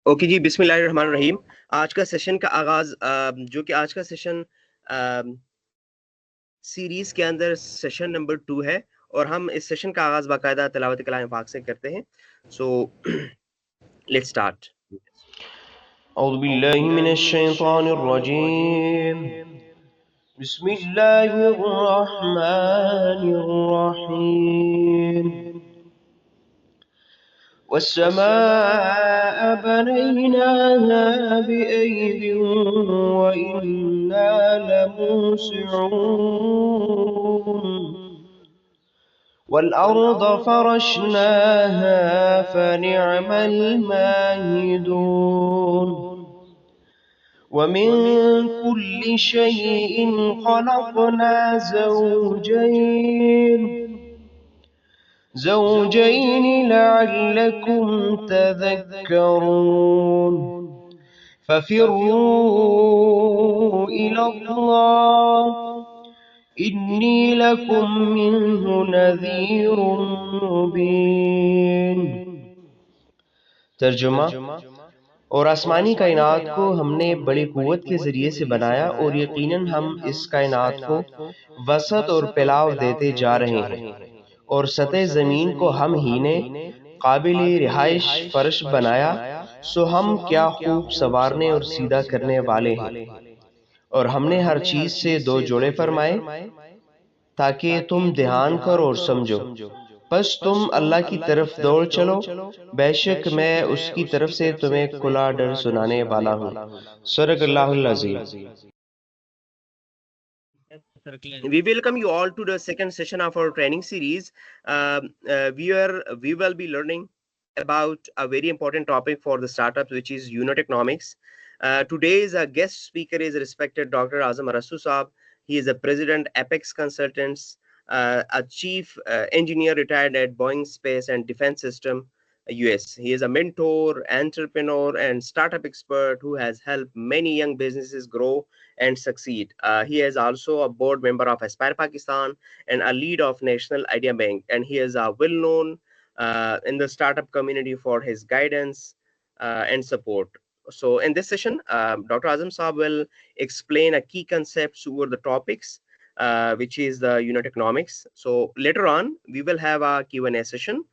Okay जी, बिस्मिल्लाहिर्रहमानिर्रहीम। आज का सेशन का आगाज जो कि आज का सेशन सीरीज के अंदर सेशन नंबर 2 है और हम इस सेशन का आगाज बाकायदा तिलावत कलाम पाक से करते हैं। So let's start. أعوذ بالله من الشيطان الرجيم. بسم الله الرحمن الرحيم. والسماء بنيناها بأيد وإنا لموسعون والأرض فرشناها فنعم الماهدون ومن كل شيء خلقنا زوجين لعلكم تذكرون ففروا إلى الله إني لكم منه نذير مبين. तर्जुमा और आसमानी कायनात को हमने बड़ी कुव्वत के ज़रिए से बनाया और यकीनन हम इस कायनात को वसत और फैलाव देते जा रहे हैं और सतह ज़मीन को हम ही ने काबिल रिहाइश फर्श बनाया, सो हम क्या खूब संवारने और सीधा करने वाले हैं। और हमने हर चीज़ से दो जोड़े फरमाए ताकि तुम ध्यान करो और समझो। बस तुम अल्लाह की तरफ दौड़ चलो, बेशक मैं उसकी तरफ से तुम्हें खुला डर सुनाने वाला हूँ। सदक़ल्लाहुल अज़ीम. We welcome you all to the second session of our training series. We will be learning about a very important topic for the startups, which is unit economics. Today's guest speaker is respected Dr. Azam Arastu Saab. He is a president, Apex Consultants, a chief engineer retired at Boeing Space and Defense System, US. He is a mentor, entrepreneur, and startup expert who has helped many young businesses grow and succeed. He is also a board member of Aspire Pakistan and a lead of National Idea Bank. And he is well known in the startup community for his guidance and support. So in this session, Dr. Azam Saab will explain a key concepts over the topics, which is the unit economics. So later on, we will have a Q&A session.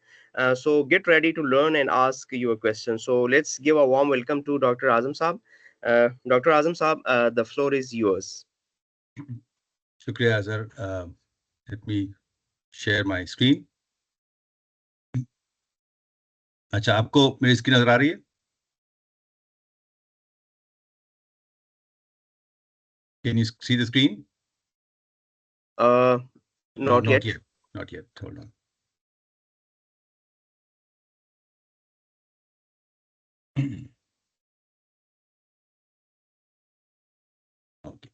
So get ready to learn and ask your questions. So let's give a warm welcome to Dr. Azam Saab. Dr. Azam Saab, the floor is yours. Shukriya, Azhar. Let me share my screen. अच्छा, आपको मेरी screen नजर आ रही है? Can you see the screen? Not yet. Not yet. Hold on. Okay.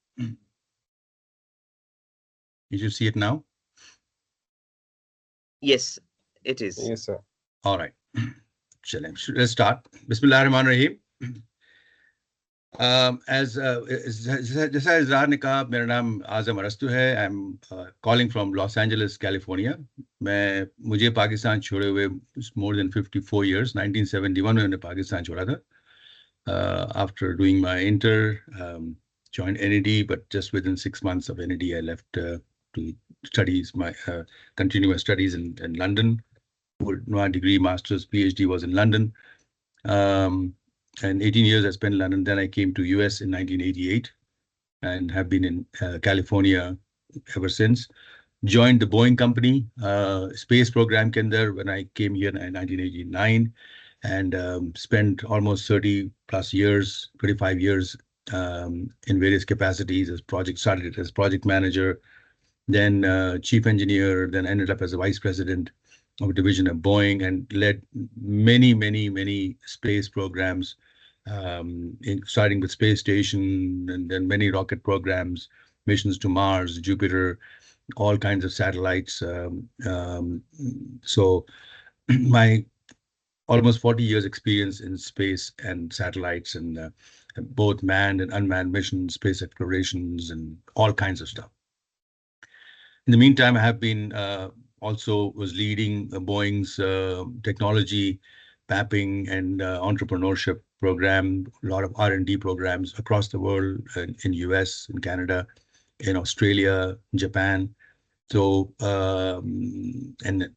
You should see it now. Yes, it is. Yes, sir. All right. Let's start. Bismillahirrahmanirrahim. जैसा इज़रार ने कहा, मेरा नाम आज़म अरस्तु है. I am calling from Los Angeles, California. मुझे पाकिस्तान छोड़े हुए मोर देन 54 years. 1971 में मैंने पाकिस्तान छोड़ा था. After doing my inter, joined NED, but just within 6 months of NED, I left to continue my studies in London. My degree, master's, PhD was in London. And 18 years I spent in London. Then I came to US in 1988 and have been in California ever since. Joined the Boeing company, space program when I came here in 1989, and spent almost 30 plus years, 25 years in various capacities. Started as project manager, then chief engineer, then ended up as a vice president of a division of Boeing, and led many space programs, starting with space station and then many rocket programs, missions to Mars, Jupiter, all kinds of satellites. So my almost 40 years experience in space and satellites and both manned and unmanned missions, space explorations, and all kinds of stuff. In the meantime, I have been also was leading Boeing's technology mapping and entrepreneurship program, a lot of R&D programs across the world, in US, in Canada, in Australia, Japan. So and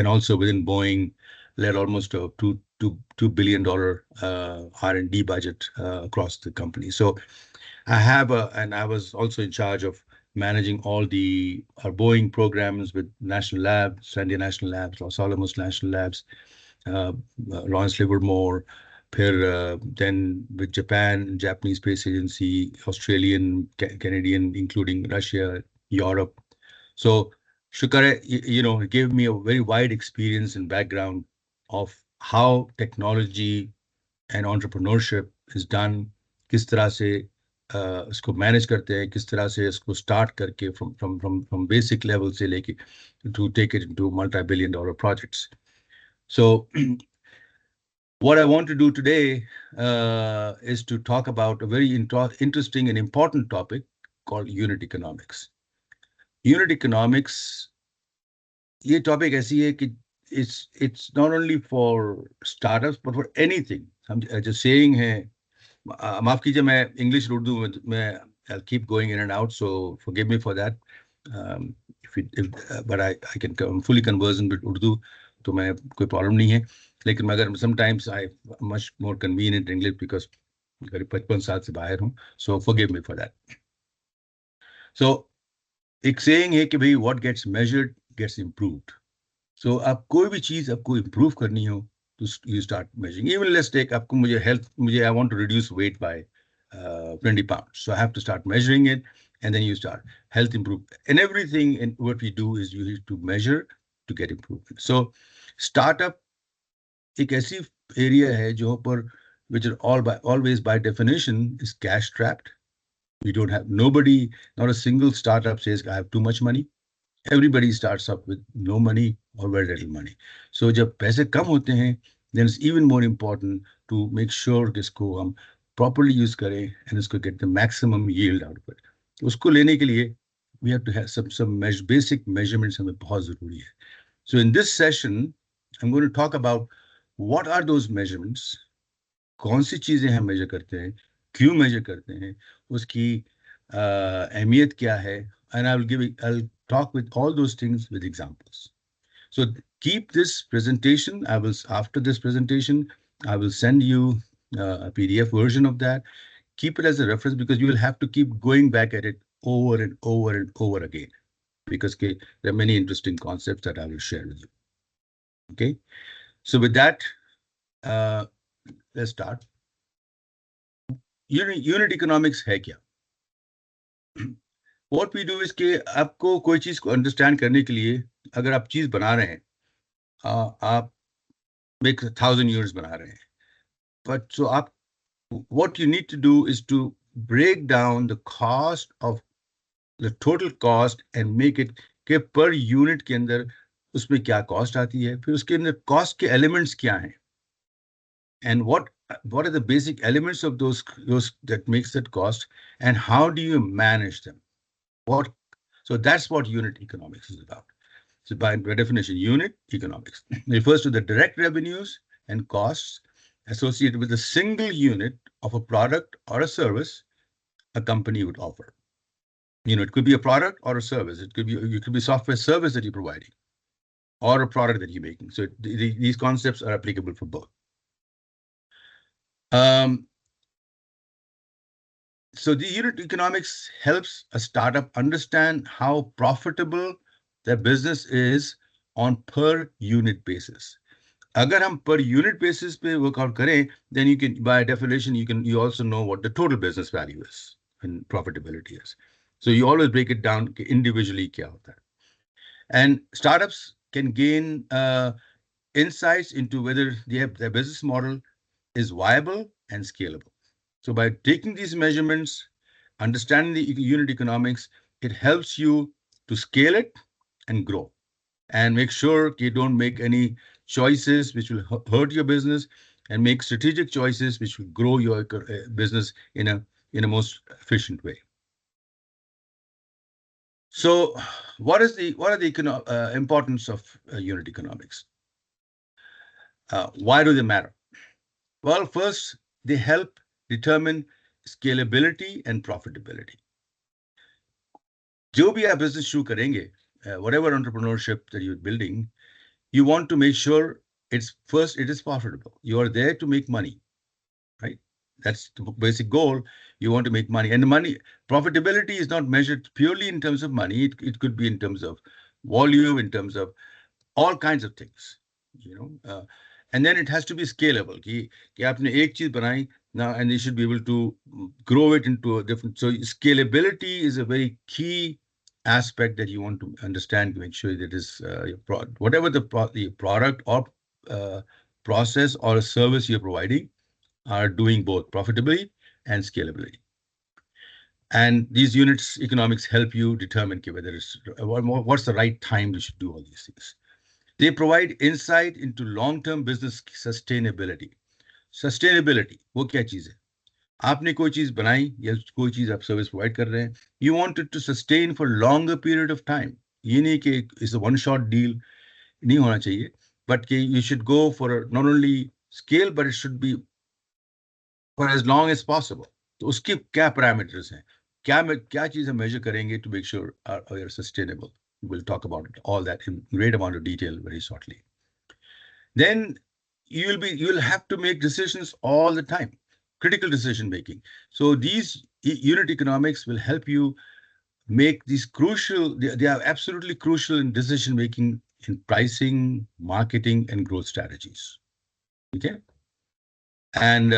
also within Boeing, led almost a two billion dollar R&D budget across the company. So and I was also in charge of managing all our Boeing programs with National Labs, Sandia National Labs, Los Alamos National Labs, uh, Lawrence Livermore, then with Japan, Japanese Space Agency, Australian, Canadian, including Russia, Europe. So Shukar, it gave me a very wide experience and background of how technology and entrepreneurship is done, किस तरह से इसको manage करते हैं, किस तरह से इसको स्टार्ट करके from basic level से लेके to take it into multi-billion dollar projects. So what I want to do today is to talk about a very interesting and important topic called unit economics. Unit economics, ये topic ऐसी है कि it's not only for startups but for anything. हम जो saying है, माफ कीजिए, मैं इंग्लिश उर्दू में I'll keep going in and out, so forgive me for that. But I I'm fully conversant with Urdu, तो मैं कोई प्रॉब्लम नहीं है. लेकिन मगर sometimes I much more convenient English because करीब 55 साल से बाहर हूँ, so forgive me for that. So एक saying है कि भाई what gets measured gets improved. So आप कोई भी चीज आपको improve करनी हो, to you start measuring. Even let's take आपको I want to reduce weight by 20 pounds. So I have to start measuring it, and then you start health improve. And everything in what we do is you need to measure to get improvement. So startup एक ऐसी area है जो पर which are always by definition is cash trapped. We don't have not a single startup says I have too much money. Everybody starts up with no money or very little money. So जब पैसे कम होते हैं, then it's even more important to make sure कि इसको हम properly use करें and इसको get the maximum yield out of it. उसको लेने के लिए we have to have some basic measurements हमें बहुत ज़रूरी है. So in this session, I'm going to talk about what are those measurements, कौन सी चीजें हम measure करते हैं, क्यों measure करते हैं, उसकी अहमियत क्या है, and I'll talk with all those things with examples. So keep this presentation. After this presentation, I will send you a PDF version of that. Keep it as a reference because you will have to keep going back at it over and over and over again because there are many interesting concepts that I will share with you. Okay. So with that, let's start. Unit economics है क्या? What we do is कि आपको कोई चीज को understand करने के लिए अगर आप चीज बना रहे हैं, आप एक 1000 units बना रहे हैं, but so what you need to do is to break down the cost of the total cost and make it कि per unit के अंदर उसमें क्या cost आती है, फिर उसके अंदर cost के elements क्या हैं, and what are the basic elements of those that makes that cost, and how do you manage them? So that's what unit economics is about. So by definition, unit economics refers to the direct revenues and costs associated with a single unit of a product or a service a company would offer. It could be a product or a service. It could be software service that you're providing or a product that you're making. So these concepts are applicable for both. So the unit economics helps a startup understand how profitable their business is on per unit basis. Agar hum per unit basis pe work out kare, then you can, by definition, you also know what the total business value is and profitability is. So you always break it down individually kya hota hai. And startups can gain insights into whether their business model is viable and scalable. So by taking these measurements, understanding the unit economics, it helps you to scale it and grow and make sure you don't make any choices which will hurt your business and make strategic choices which will grow your business in a most efficient way. So what are the importance of unit economics? Why do they matter? Well, first, they help determine scalability and profitability. जो भी आप business शुरू करेंगे, whatever entrepreneurship that you're building, you want to make sure it is profitable. You are there to make money, right? That's the basic goal. You want to make money, and the money profitability is not measured purely in terms of money. It could be in terms of volume, in terms of all kinds of things, you know. And then it has to be scalable. कि आपने एक चीज बनाई now, and you should be able to grow it into a different. So scalability is a very key aspect that you want to understand to make sure that is whatever the product or uh, process or a service you're providing are doing both profitably and scalability. And these units economics help you determine whether it's what's the right time you should do all these things. They provide insight into long-term business sustainability. Sustainability, वो क्या चीज है? आपने कोई चीज बनाई या कोई चीज आप सर्विस प्रोवाइड कर रहे हैं, you want it to sustain for longer period of time. ये नहीं कि it's a one shot deal, नहीं होना चाहिए, but कि you should go for not only scale but it should be for as long as possible. तो उसके क्या parameters हैं? क्या चीज हम measure करेंगे to make sure we are sustainable? We'll talk about it, all that in great amount of detail very shortly. Then you'll have to make decisions all the time, critical decision making. So these unit economics will help you make these crucial, they are absolutely crucial in decision making in pricing, marketing, and growth strategies. Okay. And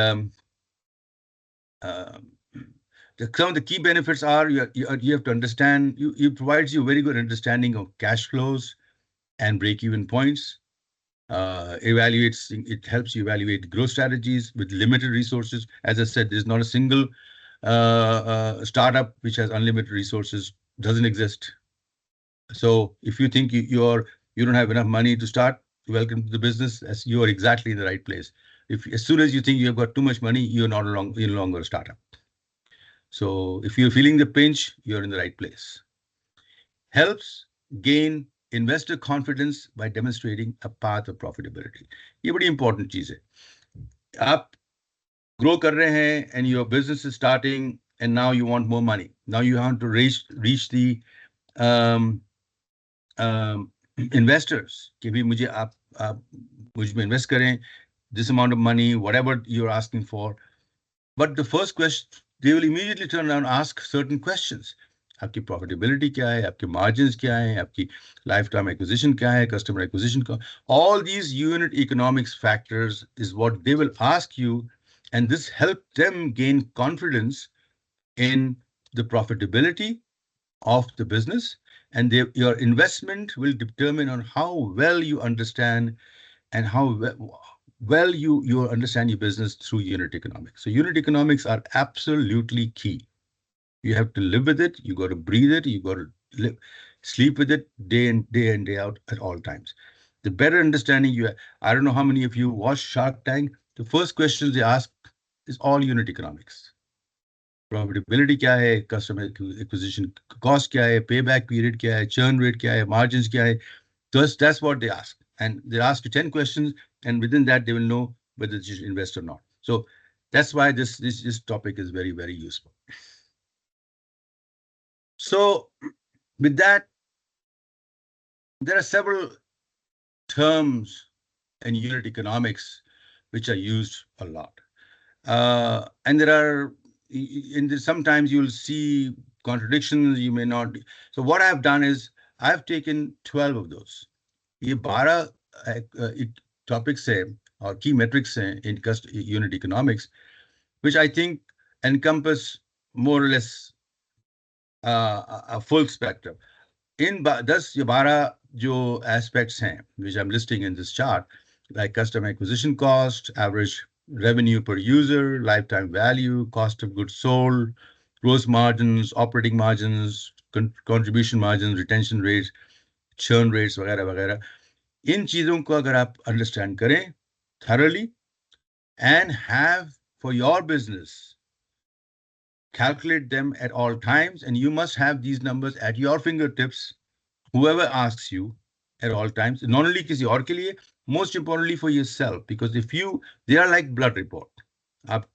some of the key benefits are you have to understand, it provides you a very good understanding of cash flows and break-even points. It helps you evaluate growth strategies with limited resources. As I said, there's not a single startup which has unlimited resources, doesn't exist. So if you think you don't have enough money to start, welcome to the business, as you are exactly in the right place. As soon as you think you've got too much money, you're no longer a startup. So if you're feeling the pinch, you're in the right place. Helps gain investor confidence by demonstrating a path of profitability. ये बड़ी important चीज है. आप grow कर रहे हैं and your business is starting and now you want more money. Now you have to reach the investors कि भी मुझे आप मुझ में invest करें this amount of money, whatever you're asking for. But the first question, they will immediately turn around and ask certain questions. आपकी profitability क्या है, आपके margins क्या हैं, आपकी lifetime acquisition क्या है, customer acquisition क्या, all these unit economics factors is what they will ask you, and this helps them gain confidence in the profitability of the business, and your investment will determine on how well you understand and how well you understand your business through unit economics. So unit economics are absolutely key. You have to live with it. You got to breathe it. You got to sleep with it day in day out at all times. The better understanding you have, I don't know how many of you watch Shark Tank. The first questions they ask is all unit economics. Profitability क्या है, customer acquisition cost क्या है, payback period क्या है, churn rate क्या है, margins क्या है. That's what they ask. And they ask you 10 questions, and within that, they will know whether you should invest or not. So that's why this topic is very, very useful. So with that, there are several terms in unit economics which are used a lot. And there are, sometimes you'll see contradictions, you may not. So what I've done is I've taken 12 of those. ये 12 topics हैं or key metrics हैं in unit economics, which I think encompass more or less a full spectrum. In 10 या 12 जो aspects हैं, which I'm listing in this chart, like customer acquisition cost, average revenue per user, lifetime value, cost of goods sold, gross margins, operating margins, contribution margins, retention rates, churn rates, वगैरह वगैरह. इन चीजों को अगर आप understand करें thoroughly and have for your business, calculate them at all times, and you must have these numbers at your fingertips, whoever asks you at all times, not only किसी और के लिए, most importantly for yourself, because they are like blood report. आप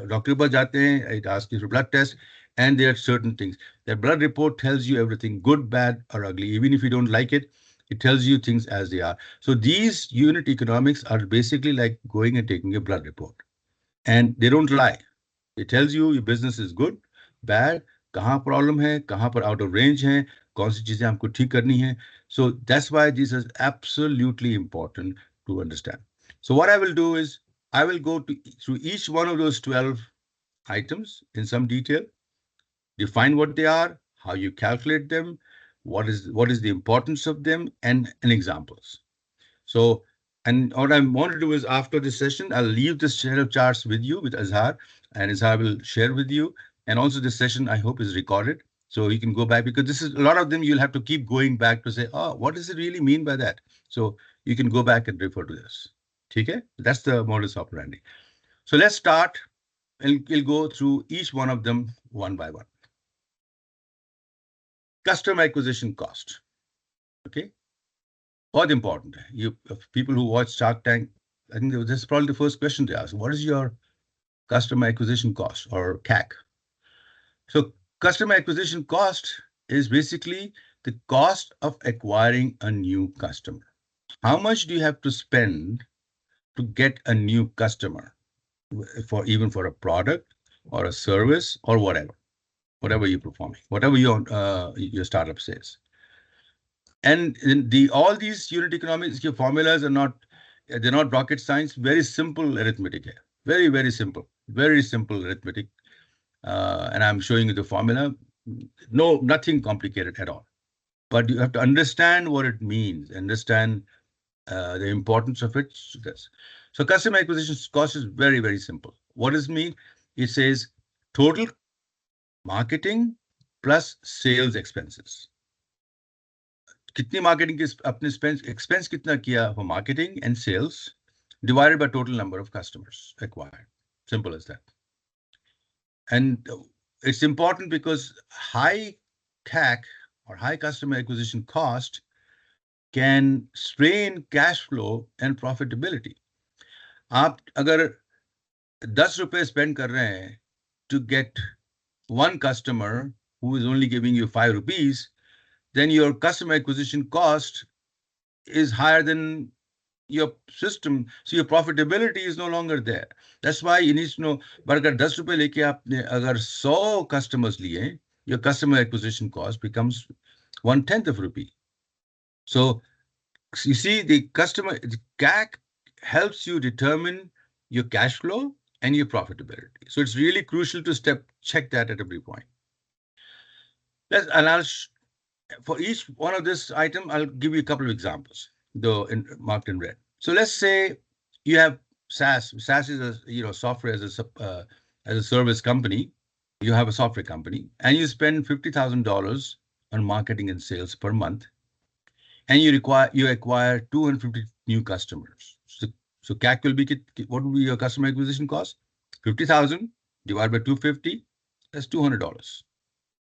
doctor के पास जाते हैं, it asks you for blood test, and there are certain things. That blood report tells you everything, good, bad, or ugly. Even if you don't like it, it tells you things as they are. So these unit economics are basically like going and taking a blood report. And they don't lie. It tells you your business is good, bad, कहाँ problem है, कहाँ पर out of range है, कौन सी चीजें आपको ठीक करनी है. So that's why this is absolutely important to understand. So what I will do is I will go through each one of those 12 items in some detail, define what they are, how you calculate them, what is the importance of them, and examples. So, and what I want to do is after this session, I'll leave this set of charts with you, with Azhar, and Azhar will share with you. And also this session, I hope, is recorded. So you can go back, because this is a lot of them you'll have to keep going back to say, oh, what does it really mean by that? So you can go back and refer to this. Okay? That's the modus operandi. So let's start, and we'll go through each one of them one by one. Customer acquisition cost. Okay? बहुत important. People who watch Shark Tank, I think this is probably the first question they ask. What is your customer acquisition cost, or CAC? So customer acquisition cost is basically the cost of acquiring a new customer. How much do you have to spend to get a new customer, even for a product or a service or whatever you're performing, whatever your startup says. And all these unit economics formulas they're not rocket science. Very simple arithmetic here. Very, very simple. Very simple arithmetic. And I'm showing you the formula. No, nothing complicated at all. But you have to understand what it means, understand the importance of it. So customer acquisition cost is very, very simple. What does it mean? It says total marketing plus sales expenses. कितनी marketing के अपने expense कितना किया for marketing and sales divided by total number of customers acquired. Simple as that. And it's important because high CAC, or high customer acquisition cost, can strain cash flow and profitability. आप अगर 10 रुपए spend कर रहे हैं to get one customer who is only giving you 5 rupees, then your customer acquisition cost is higher than your system. So your profitability is no longer there. That's why you need to know, but अगर 10 रुपए लेके आपने अगर 100 customers लिए, your customer acquisition cost becomes 1/10 of rupee. So you see, the CAC helps you determine your cash flow and your profitability. So it's really crucial to check that at every point. For each one of this item, I'll give you a couple of examples, though marked in red. So let's say you have SaaS. SaaS is a software as a service company. You have a software company, and you spend $50,000 on marketing and sales per month, and you acquire 250 new customers. So CAC will be, what will be your customer acquisition cost? 50,000 divided by 250, that's $200.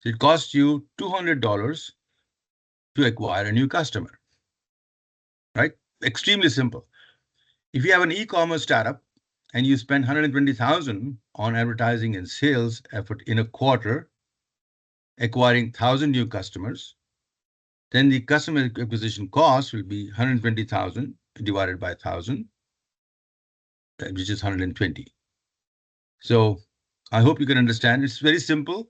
So it costs you $200 to acquire a new customer, right? Extremely simple. If you have an e-commerce startup and you spend 120,000 on advertising and sales effort in a quarter, acquiring 1,000 new customers, then the customer acquisition cost will be 120,000 divided by 1,000, which is 120. So I hope you can understand. It's very simple.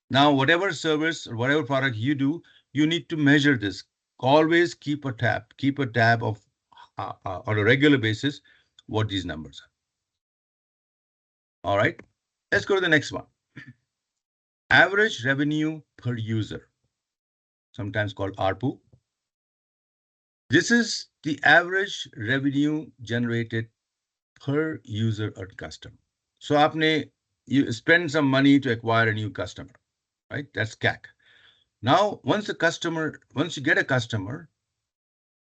Now, whatever service or whatever product you do, you need to measure this. Always keep a tab of on a regular basis what these numbers are. All right, let's go to the next one. Average revenue per user, sometimes called ARPU. This is the average revenue generated per user or customer. So you spend some money to acquire a new customer, right? That's CAC. Now, once you get a customer,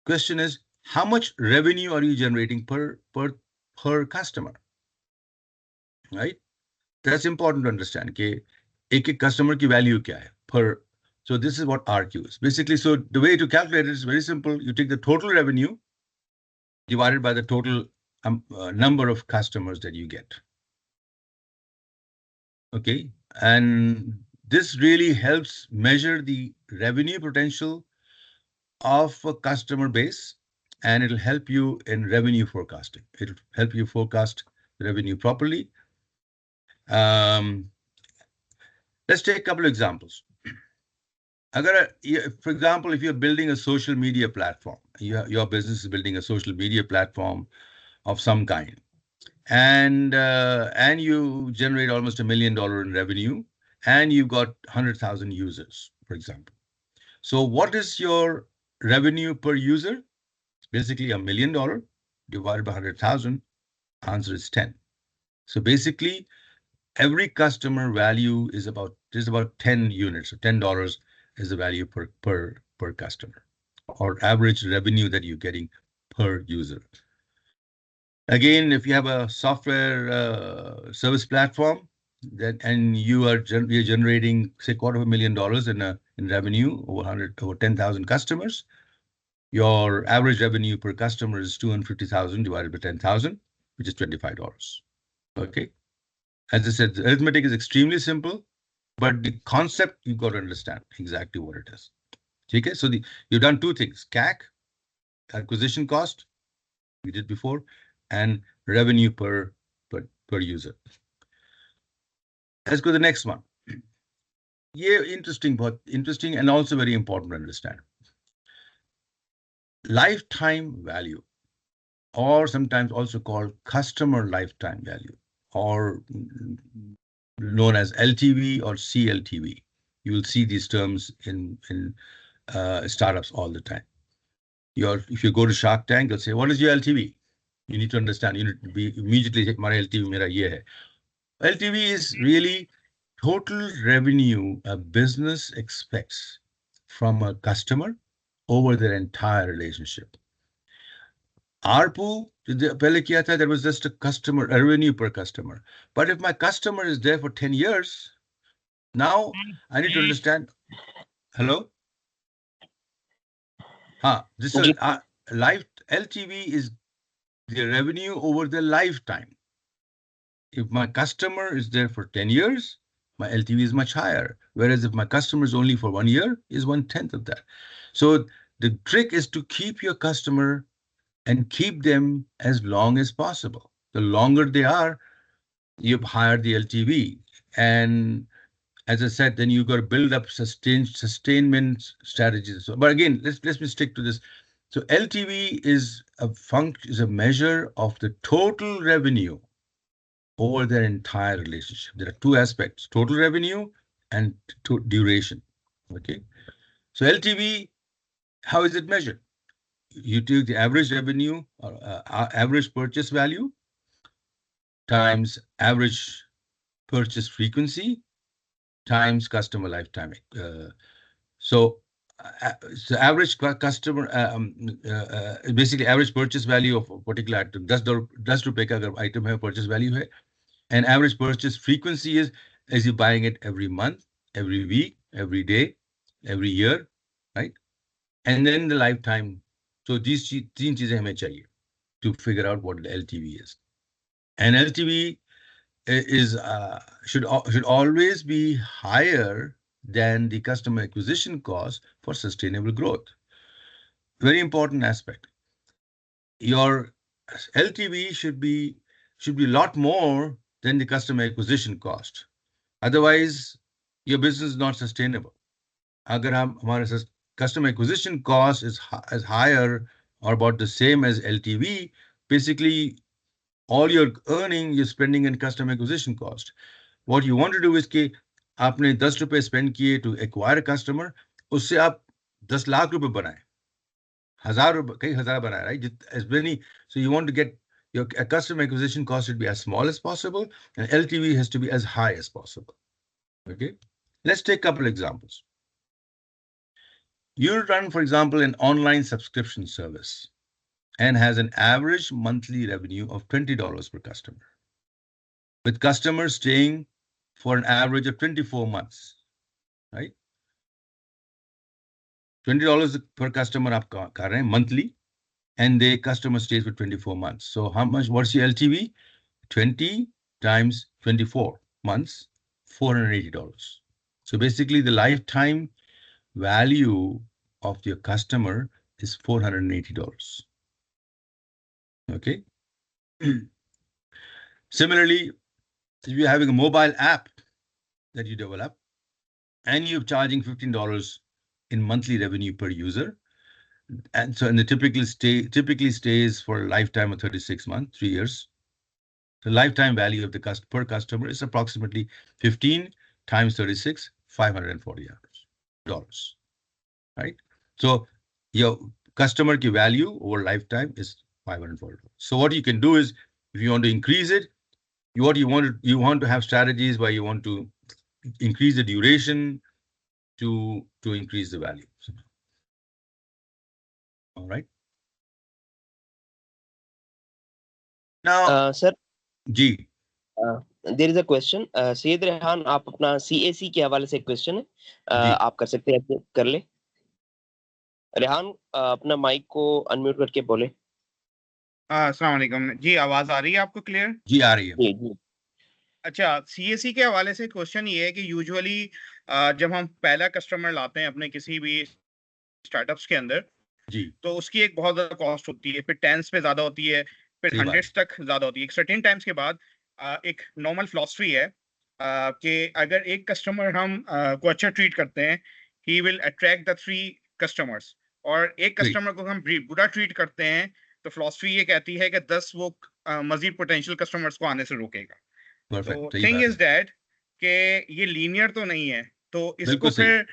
question is, how much revenue are you generating per customer, right? That's important to understand. कि एक customer की value क्या है per. So this is what RQ is basically. So the way to calculate it is very simple. You take the total revenue divided by the total number of customers that you get. Okay, and this really helps measure the revenue potential of a customer base, and it'll help you in revenue forecasting. It'll help you forecast revenue properly. Let's take a couple of examples. For example, if you're building a social media platform, your business is building a social media platform of some kind, and you generate almost $1 million in revenue, and you've got 100,000 users, for example. So what is your revenue per user? Basically $1 million divided by 100,000. Answer is 10. So basically, every customer value is about 10 units. So $10 is the value per customer, or average revenue that you're getting per user. Again, if you have a software service platform and you're generating, say, $250,000 in revenue over 10,000 customers, your average revenue per customer is 250,000 divided by 10,000, which is $25. Okay. As I said, the arithmetic is extremely simple, but the concept you've got to understand exactly what it is. Okay. So you've done two things: CAC, acquisition cost, we did before, and revenue per user. Let's go to the next one. Yeah, interesting, but interesting and also very important to understand. Lifetime value, or sometimes also called customer lifetime value, or known as LTV or CLTV. You will see these terms in startups all the time. If you go to Shark Tank, they'll say, "What is your LTV?" You need to understand. You need to be immediately say, "My LTV, mera ye hai." LTV is really total revenue a business expects from a customer over their entire relationship. ARPU, pehle kiya tha, there was just a revenue per customer. But if my customer is there for 10 years, now I need to understand. Hello? This is LTV is the revenue over the lifetime. If my customer is there for 10 years, my LTV is much higher. Whereas if my customer is only for 1 year, is 1/10 of that. So the trick is to keep your customer and keep them as long as possible. The longer they are, you've higher the LTV. And as I said, then you've got to build up sustainment strategies. So, but again, let me stick to this. So LTV is a measure of the total revenue over their entire relationship. There are two aspects: total revenue and duration. Okay. So LTV, how is it measured? You take the average revenue or average purchase value times average purchase frequency times customer lifetime. So average customer basically average purchase value of a particular item. 10 रुपए का अगर item है, purchase value है, and average purchase frequency is you buying it every month, every week, every day, every year, right? And then the lifetime. So these तीन चीजें हमें चाहिए to figure out what the LTV is. And LTV should always be higher than the customer acquisition cost for sustainable growth. Very important aspect. Your LTV should be a lot more than the customer acquisition cost. Otherwise, your business is not sustainable. अगर हमारे customer acquisition cost is higher or about the same as LTV, basically all you're earning, you're spending in customer acquisition cost. What you want to do is कि आपने 10 रुपए spend किए to acquire a customer, उससे आप 10 लाख रुपए बनाए, 1000 रुपए, कई हजार बनाए, right? As many, so you want to get your customer acquisition cost should be as small as possible, and LTV has to be as high as possible. Okay, let's take a couple examples. You run, for example, an online subscription service and has an average monthly revenue of $20 per customer, with customers staying for an average of 24 months, right? $20 per customer आप कर रहे हैं monthly, and the customer stays for 24 months. So how much? What's your LTV? 20 times 24 months, $480. So basically, the lifetime value of your customer is $480. Okay. Similarly, if you're having a mobile app that you develop and you're charging $15 in monthly revenue per user, and so the typically stays for a lifetime of 36 months, 3 years. The lifetime value of the per customer is approximately 15 times 36, $540, right? So your customer ki value over lifetime is $540. So what you can do is, if you want to increase it, you want to have strategies where you want to increase the duration to increase the value. All right. Now, sir G. There is a question Syed Rehan, आप अपना CAC के हवाले से एक question है, जी आप कर सकते हैं, कर ले रेहान, अपना माइक को अनम्यूट करके बोले। अस्सलाम वालेकुम जी, आवाज आ रही है आपको क्लियर? जी आ रही है। जी जी अच्छा, सीएससी के हवाले से क्वेश्चन ये है कि यूजुअली जब हम पहला कस्टमर लाते हैं अपने किसी भी स्टार्टअप्स के अंदर, जी तो उसकी एक बहुत ज्यादा कॉस्ट होती है, फिर टेंस पे ज्यादा होती है, फिर सही बात हंड्रेड्स तक ज्यादा होती है। एक सर्टेन टाइम्स के बाद एक नॉर्मल फिलॉसफी है कि अगर एक कस्टमर हम को अच्छा ट्रीट करते हैं, he will attract the 3 customers, और एक great, कस्टमर को हम बुरा ट्रीट करते हैं, तो फिलॉसफी ये कहती है कि 10 वो मजीद पोटेंशियल कस्टमर्स को आने से रोकेगा। तो perfect, सही थिंग बात इज है, दैट कि ये लीनियर तो नहीं है, तो इसको बिल्कुल सही, फिर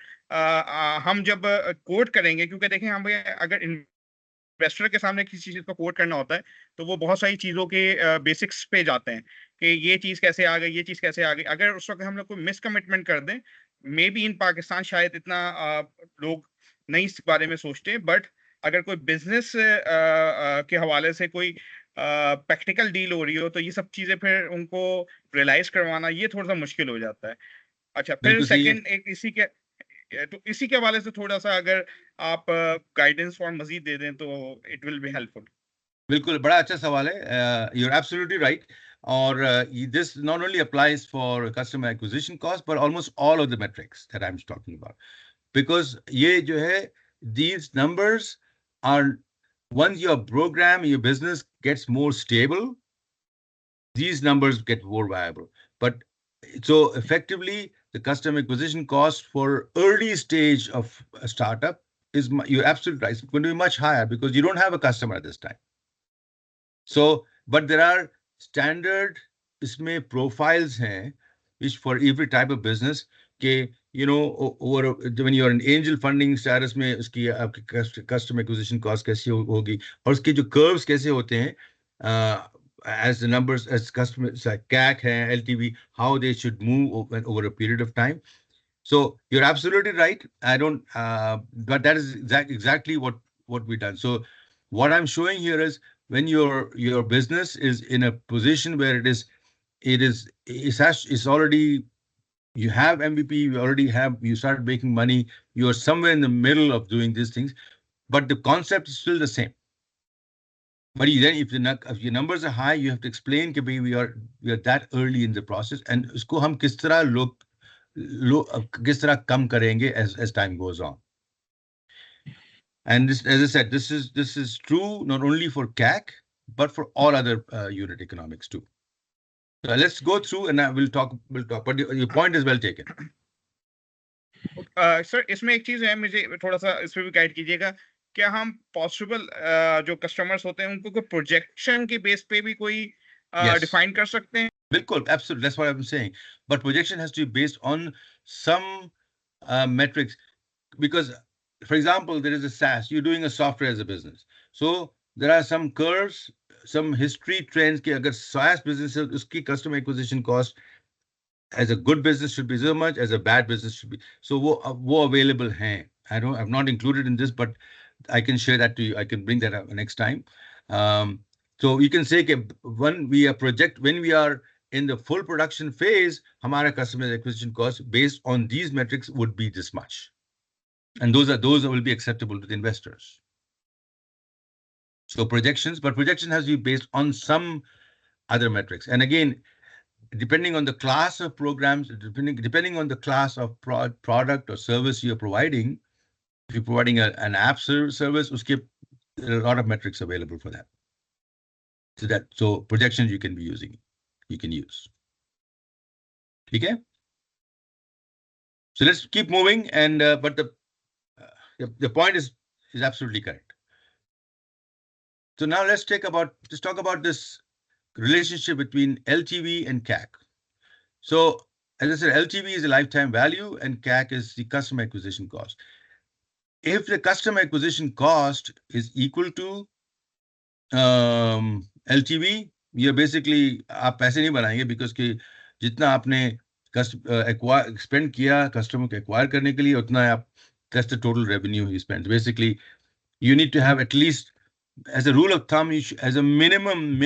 हम जब कोट करेंगे, क्योंकि देखें हम अगर इन्वेस्टर के सामने किसी चीज को कोट करना होता है, तो वो बहुत सारी चीजों के बेसिक्स पे जाते हैं कि ये चीज कैसे आ गई, ये चीज कैसे आ गई। अगर उस वक्त हम लोग कोई मिस कमिटमेंट कर दें, मे बी इन पाकिस्तान शायद इतना लोग नहीं इस बारे में सोचते, बट अगर कोई बिजनेस के हवाले से कोई प्रैक्टिकल डील हो रही हो, तो ये सब चीजें फिर उनको रियलाइज करवाना ये थोड़ा सा मुश्किल हो जाता है। अच्छा, फिर बिल्कुल सही है, सेकंड एक इसी के, तो इसी के हवाले से थोड़ा सा अगर आप गाइडेंस और मजीद दे दें तो इट विल बी हेल्पफुल। बिल्कुल बड़ा अच्छा सवाल है, you're absolutely right, और this not only applies for customer acquisition cost but almost all of the metrics that I'm talking about, because ये जो है, these numbers are, once your program, your business gets more stable, these numbers get more viable. But so effectively, the customer acquisition cost for early stage of a startup is, you're absolutely right, it's going to be much higher because you don't have a customer at this time. So, but there are standard इसमें profiles हैं, which for every type of business, के over when you're an angel funding status में उसकी आपकी customer acquisition cost कैसी होगी, और उसके जो curves कैसे होते हैं, as the numbers, as customers like CAC hai, LTV, how they should move over a period of time. So you're absolutely right. I don't, but that is exactly what we've done. So what I'm showing here is, when your business is in a position where it's already, you have MVP, you start making money, you are somewhere in the middle of doing these things, but the concept is still the same. But then if your numbers are high, you have to explain that we are that early in the process, and उसको हम किस तरह कम करेंगे as time goes on. And this, as I said, this is true not only for CAC but for all other unit economics too. So let's go through and we'll talk. But your point is well taken. Sir, इसमें एक चीज है, मुझे थोड़ा सा इस पे भी गाइड कीजिएगा। क्या हम पॉसिबल जो कस्टमर्स होते हैं उनको कोई प्रोजेक्शन के बेस पे भी कोई Yes. डिफाइन कर सकते हैं? Bilkul, absolutely. That's what I'm saying. But projection has to be based on some metrics, because, for example, there is a SaaS. You're doing a software as a business, so there are some curves, some history trends. कि अगर SaaS business है, उसकी customer acquisition cost as a good business should be so much, as a bad business should be. So वो available हैं. I've not included in this, but I can share that to you. I can bring that up next time. So you can say that when we are in the full production phase, हमारा customer acquisition cost based on these metrics would be this much, and those will be acceptable to the investors. So projections, but projection has to be based on some other metrics. And again, depending on the class of programs, depending on the class of product or service you're providing, if you're providing an app service, there are a lot of metrics available for that. So projections you can use. Okay. So let's keep moving. And but the point is absolutely correct. So now let's talk about this relationship between LTV and CAC. So as I said, LTV is the lifetime value and CAC is the customer acquisition cost. If the customer acquisition cost is equal to LTV, ये basically आप पैसे नहीं बनाएंगे because कि जितना आपने spend किया customer को acquire करने के लिए उतना आप that's the total revenue you spend. Basically, you need to have at least, as a rule of thumb, as a minimum,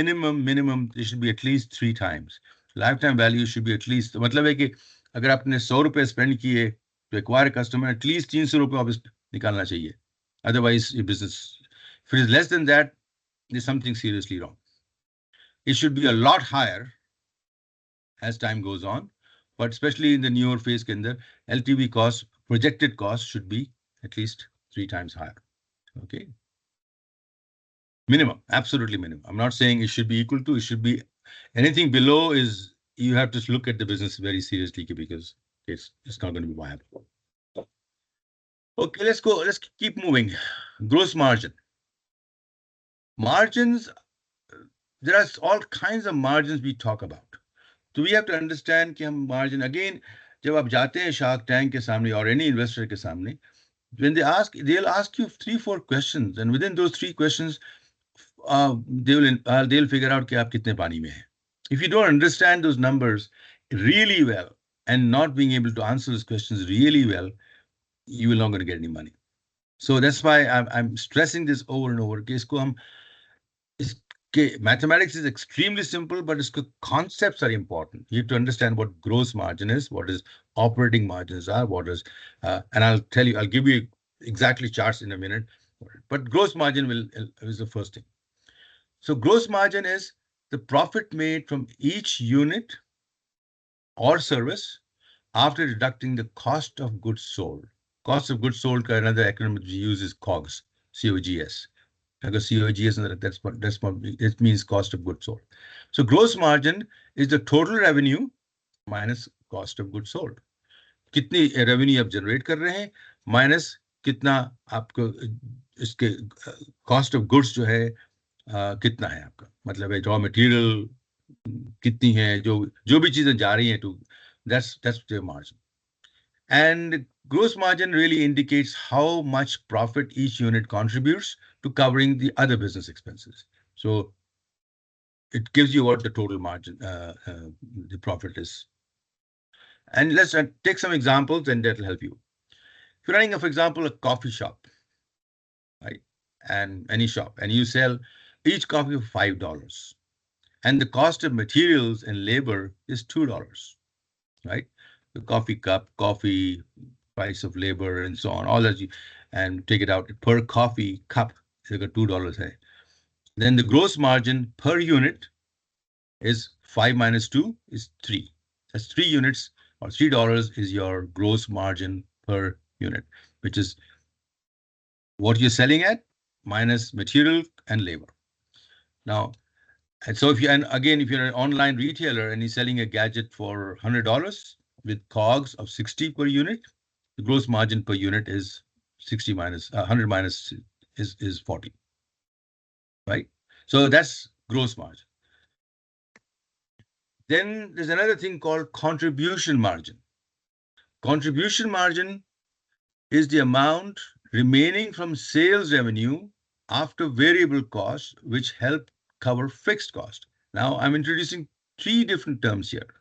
it should be at least 3 times. Lifetime value should be at least. मतलब है कि अगर आपने 100 रुपए spend किए to acquire a customer, at least 300 रुपए वापस निकालना चाहिए. Otherwise, your business, if it is less than that, there's something seriously wrong. It should be a lot higher as time goes on, but especially in the newer phase के अंदर, LTV cost, projected cost should be at least 3 times higher. Okay. Minimum, absolutely minimum. I'm not saying it should be equal to, it should be anything below is, you have to look at the business very seriously because it's not going to be viable. Okay, let's keep moving. Gross margin. Margins, there are all kinds of margins we talk about. So we have to understand कि हम margin, again, जब आप जाते हैं Shark Tank के सामने or any investor के सामने, when they'll ask you 3-4 questions, and within those 3 questions, they'll figure out कि आप कितने पानी में हैं. If you don't understand those numbers really well and not being able to answer those questions really well, you will not going to get any money. So that's why I'm stressing this over and over. कि इसको हम mathematics is extremely simple, but its concepts are important. You have to understand what gross margin is, what is operating margins are, what is, and I'll give you exactly charts in a minute. But gross margin is the first thing. So gross margin is the profit made from each unit or service after deducting the cost of goods sold. Cost of goods sold, another acronym we use is COGS, COGS. Because COGS, it means cost of goods sold. So gross margin is the total revenue minus cost of goods sold. कितनी revenue आप generate कर रहे हैं minus कितना आपको इसके cost of goods जो है कितना है आपका, मतलब है raw material कितनी है, जो भी चीजें जा रही हैं to, that's the margin. And gross margin really indicates how much profit each unit contributes to covering the other business expenses. So it gives you what the total margin, the profit is. And let's take some examples and that will help you. If you're running, for example, a coffee shop, right? And any shop, and you sell each coffee for $5. And the cost of materials and labor is $2, right? The coffee cup, coffee, price of labor, and so on, all that, and take it out per coffee cup, $2 hai. Then the gross margin per unit is 5 minus 2 is 3. That's 3 units or $3 is your gross margin per unit, which is what you're selling at minus material and labor. Now, and so if you're an online retailer and you're selling a gadget for $100 with COGS of 60 per unit, the gross margin per unit is 60 minus 100 minus is 40, right? So that's gross margin. Then there's another thing called contribution margin. Contribution margin is the amount remaining from sales revenue after variable costs, which help cover fixed cost. Now I'm introducing 3 different terms here: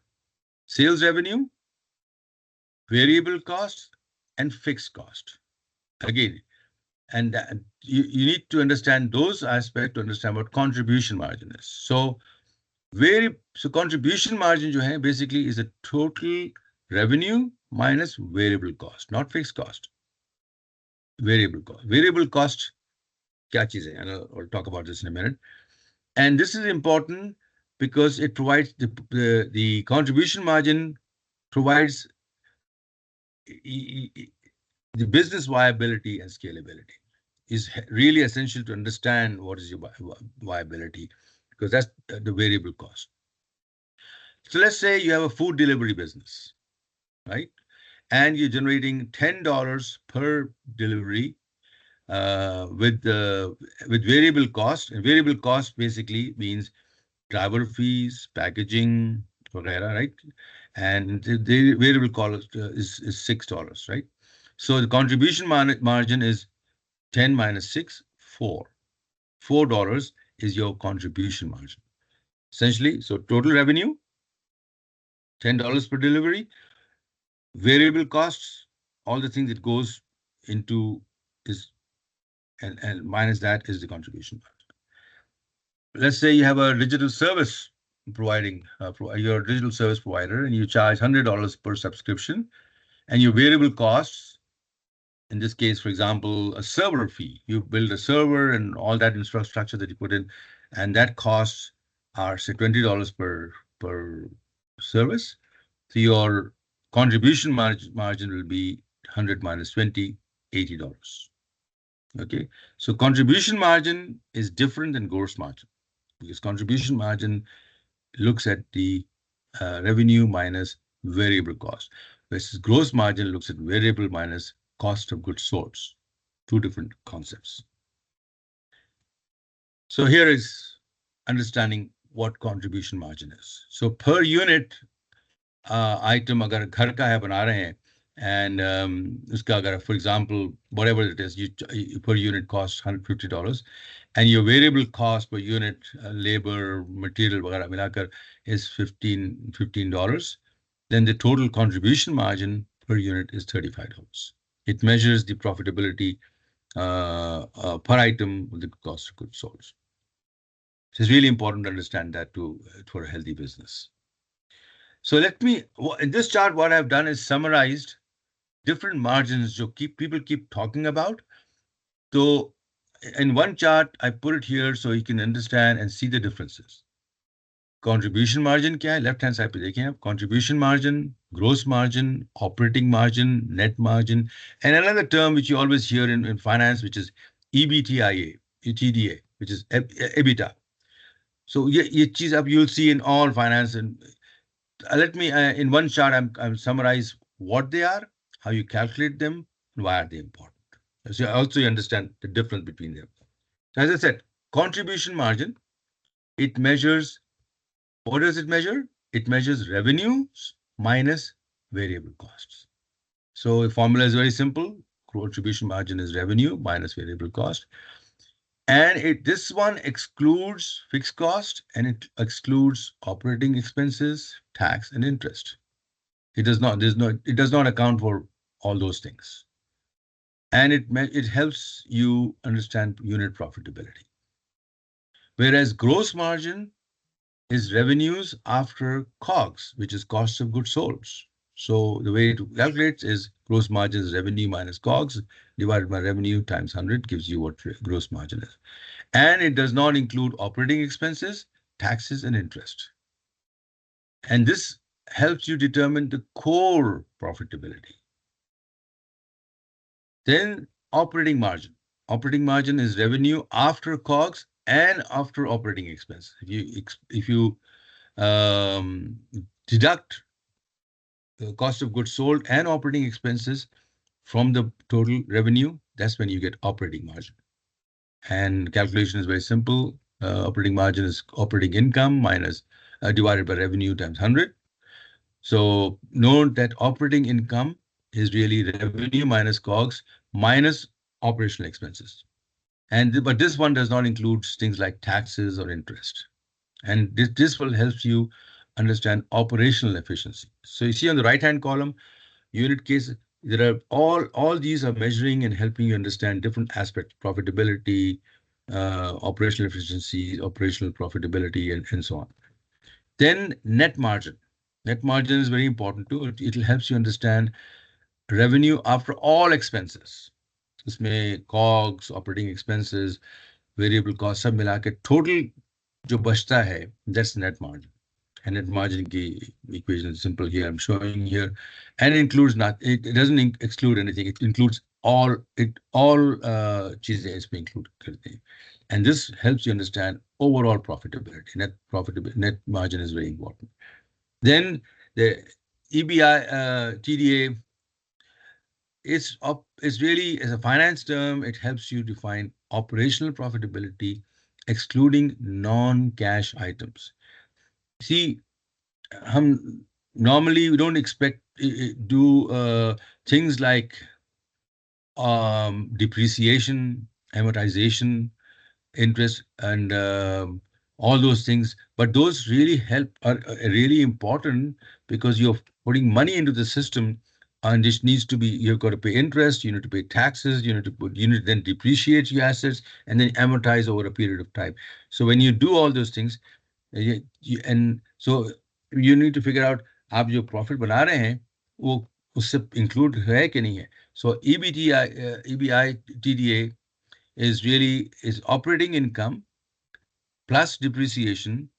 sales revenue, variable cost, and fixed cost. Again, and you need to understand those aspects to understand what contribution margin is. So contribution margin jo hai, basically is a total revenue minus variable cost, not fixed cost. Variable cost. Variable cost क्या चीज़ है? And I'll talk about this in a minute. And this is important because it provides the contribution margin provides the business viability and scalability is really essential to understand what is your viability, because that's the variable cost. So let's say you have a food delivery business, right? And you're generating $10 per delivery with variable cost. And variable cost basically means driver fees, packaging, वगैरह, right? And the variable cost is $6, right? So the contribution margin is 10 minus 6, 4. $4 is your contribution margin. Essentially, so total revenue, $10 per delivery, variable costs, all the things that goes into is, and minus that is the contribution margin. Let's say you have a digital service providing, you're a digital service provider and you charge $100 per subscription, and your variable costs, in this case, for example, a server fee. You build a server and all that infrastructure that you put in, and that costs are, say, $20 per service. So your contribution margin will be 100 minus 20, $80. Okay, so contribution margin is different than gross margin, because contribution margin looks at the revenue minus variable cost, versus gross margin looks at variable minus cost of goods sold. Two different concepts. So here is understanding what contribution margin is. So per unit item अगर घर का है बना रहे हैं, and उसका अगर, for example, whatever it is, you per unit cost $150, and your variable cost per unit, labor, material वगैरह मिलाकर is $15, then the total contribution margin per unit is $35. It measures the profitability per item with the cost of goods sold. So it's really important to understand that for a healthy business. So in this chart, what I've done is summarized different margins that people keep talking about. So in one chart, I put it here so you can understand and see the differences. Contribution margin क्या है? Left hand side पे देखें आप. Contribution margin, gross margin, operating margin, net margin, and another term which you always hear in finance, which is EBITDA, TDA, which is EBITDA. So ये चीज अब you'll see in all finance, and let me in one chart I'm summarize what they are, how you calculate them, and why are they important. So also you understand the difference between them. So as I said, contribution margin, it measures, what does it measure? It measures revenues minus variable costs. So the formula is very simple. Contribution margin is revenue minus variable cost. And this one excludes fixed cost, and it excludes operating expenses, tax, and interest. It does not account for all those things. And it helps you understand unit profitability. Whereas gross margin is revenues after COGS, which is cost of goods sold. So the way to calculate is gross margin is revenue minus COGS divided by revenue times 100 gives you what gross margin is. And it does not include operating expenses, taxes, and interest. And this helps you determine the core profitability. Then operating margin. Operating margin is revenue after COGS and after operating expense. If you deduct the cost of goods sold and operating expenses from the total revenue, that's when you get operating margin. And calculation is very simple. Operating margin is operating income minus divided by revenue times 100. So note that operating income is really revenue minus COGS minus operational expenses. But this one does not include things like taxes or interest. And this will help you understand operational efficiency. So you see on the right-hand column, unit case, there are all these are measuring and helping you understand different aspects, profitability, operational efficiency, operational profitability, and so on. Then net margin. Net margin is very important too. It helps you understand revenue after all expenses. इसमें COGS, operating expenses, variable cost सब मिला के total जो बचता है, that's net margin. And net margin की equation is simple here. I'm showing here, and it includes not. It doesn't exclude anything. It includes all. चीजें इसमें include करते हैं. And this helps you understand overall profitability. Net margin is very important. Then the EBI, TDA, it's really, as a finance term, it helps you define operational profitability, excluding non-cash items. See, normally we don't expect do things like depreciation, amortization, interest, and all those things, but those really are really important because you're putting money into the system, and this needs to be, you've got to pay interest, you need to pay taxes, you need to then depreciate your assets and then amortize over a period of time. So when you do all those things, and so you need to figure out आप जो profit बना रहे हैं वो उससे include है कि नहीं है. So EBI TDA is operating income plus depreciation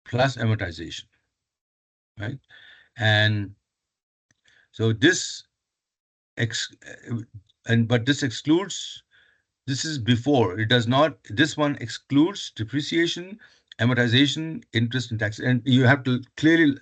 plus amortization, right? And so but this excludes, this is before, it does not, this one excludes depreciation, amortization, interest, and tax. And you have to clearly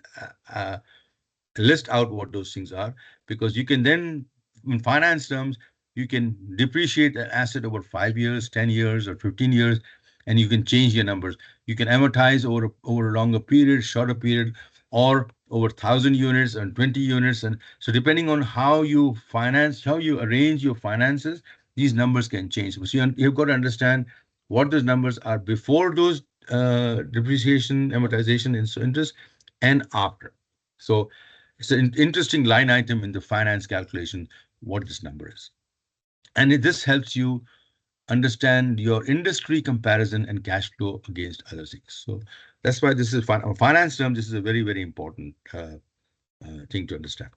list out what those things are, because you can then, in finance terms, you can depreciate an asset over 5 years, 10 years, or 15 years, and you can change your numbers. You can amortize over a longer period, shorter period, or over 1,000 units and 20 units. And so depending on how you finance, how you arrange your finances, these numbers can change. So you've got to understand what those numbers are before those depreciation, amortization, and interest, and after. So it's an interesting line item in the finance calculation, what this number is. And this helps you understand your industry comparison and cash flow against other things. So that's why this is finance term. This is a very, very important thing to understand.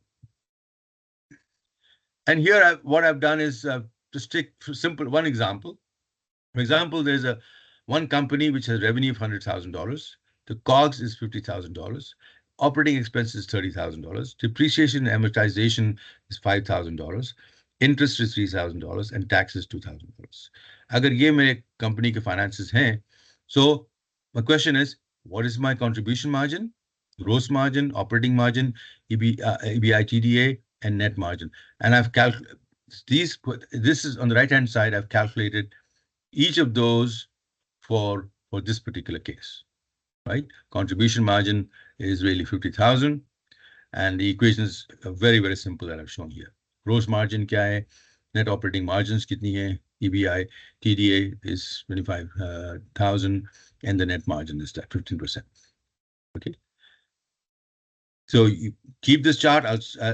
And here, what I've done is to take simple one example. For example, there's one company which has revenue of $100,000. The COGS is $50,000. Operating expenses $30,000. Depreciation and amortization is $5,000. Interest is $3,000 and taxes $2,000. अगर ये मेरे company के finances हैं, so my question is, what is my contribution margin, gross margin, operating margin, EBITDA, and net margin? And I've calculated this is on the right hand side. I've calculated each of those for this particular case, right? Contribution margin is really 50,000, and the equations are very, very simple that I've shown here. Gross margin kya hai? Net operating margins kitni hai? EBI, TDA is 25,000, and the net margin is that 15%. Okay. So you keep this chart,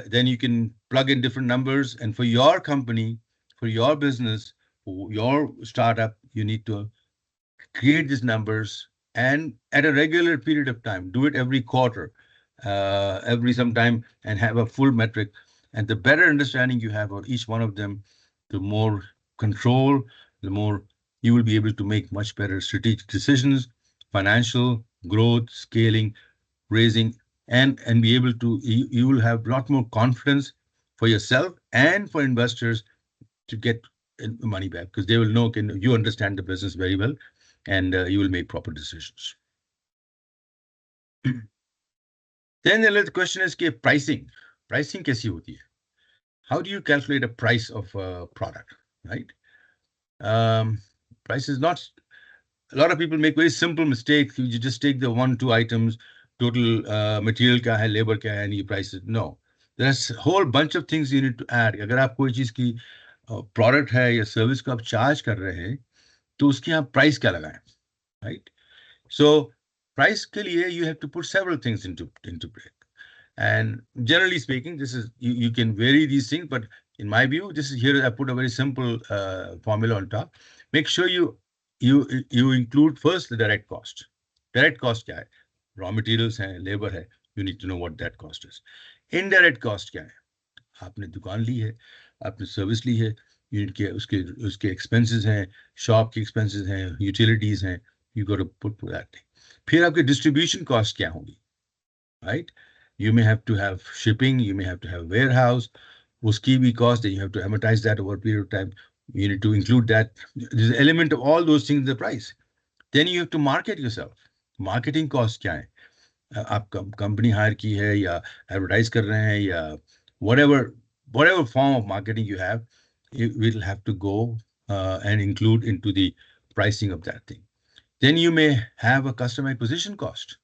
then you can plug in different numbers, and for your company, for your business, for your startup, you need to create these numbers, and at a regular period of time, do it every quarter, every sometime, and have a full metric. And the better understanding you have of each one of them, the more control, the more you will be able to make much better strategic decisions, financial growth, scaling, raising, and be able to, you will have a lot more confidence for yourself and for investors to get money back, because they will know you understand the business very well, and you will make proper decisions. Then the question is pricing. Pricing कैसी होती है? How do you calculate a price of a product, right? Price is not, a lot of people make very simple mistakes. You just take the 1-2 items, total material क्या है, labor क्या है, and you price it. No, there's a whole bunch of things you need to add. अगर आप कोई चीज की product है या service को आप charge कर रहे हैं, तो उसकी आप price क्या लगाएं, right? So price के लिए you have to put several things into play. And generally speaking, this is, you can vary these things, but in my view, this is here I put a very simple formula on top. Make sure you include first the direct cost. Direct cost क्या है? Raw materials है, labor है. You need to know what that cost is. Indirect cost क्या है? आपने दुकान ली है, आपने सर्विस ली है, यूनिट के उसके एक्सपेंसेस हैं, शॉप के एक्सपेंसेस हैं, यूटिलिटीज हैं, you got to put that thing. फिर आपके डिस्ट्रीब्यूशन कॉस्ट क्या होंगी, right? You may have to have shipping, you may have to have warehouse, uski bhi cost, then you have to amortize that over a period of time. You need to include that. There's an element of all those things in the price. Then you have to market yourself. Marketing cost क्या है? आप company hire की है या advertise कर रहे हैं या whatever form of marketing you have, it will have to go and include into the pricing of that thing. Then you may have a customer acquisition cost,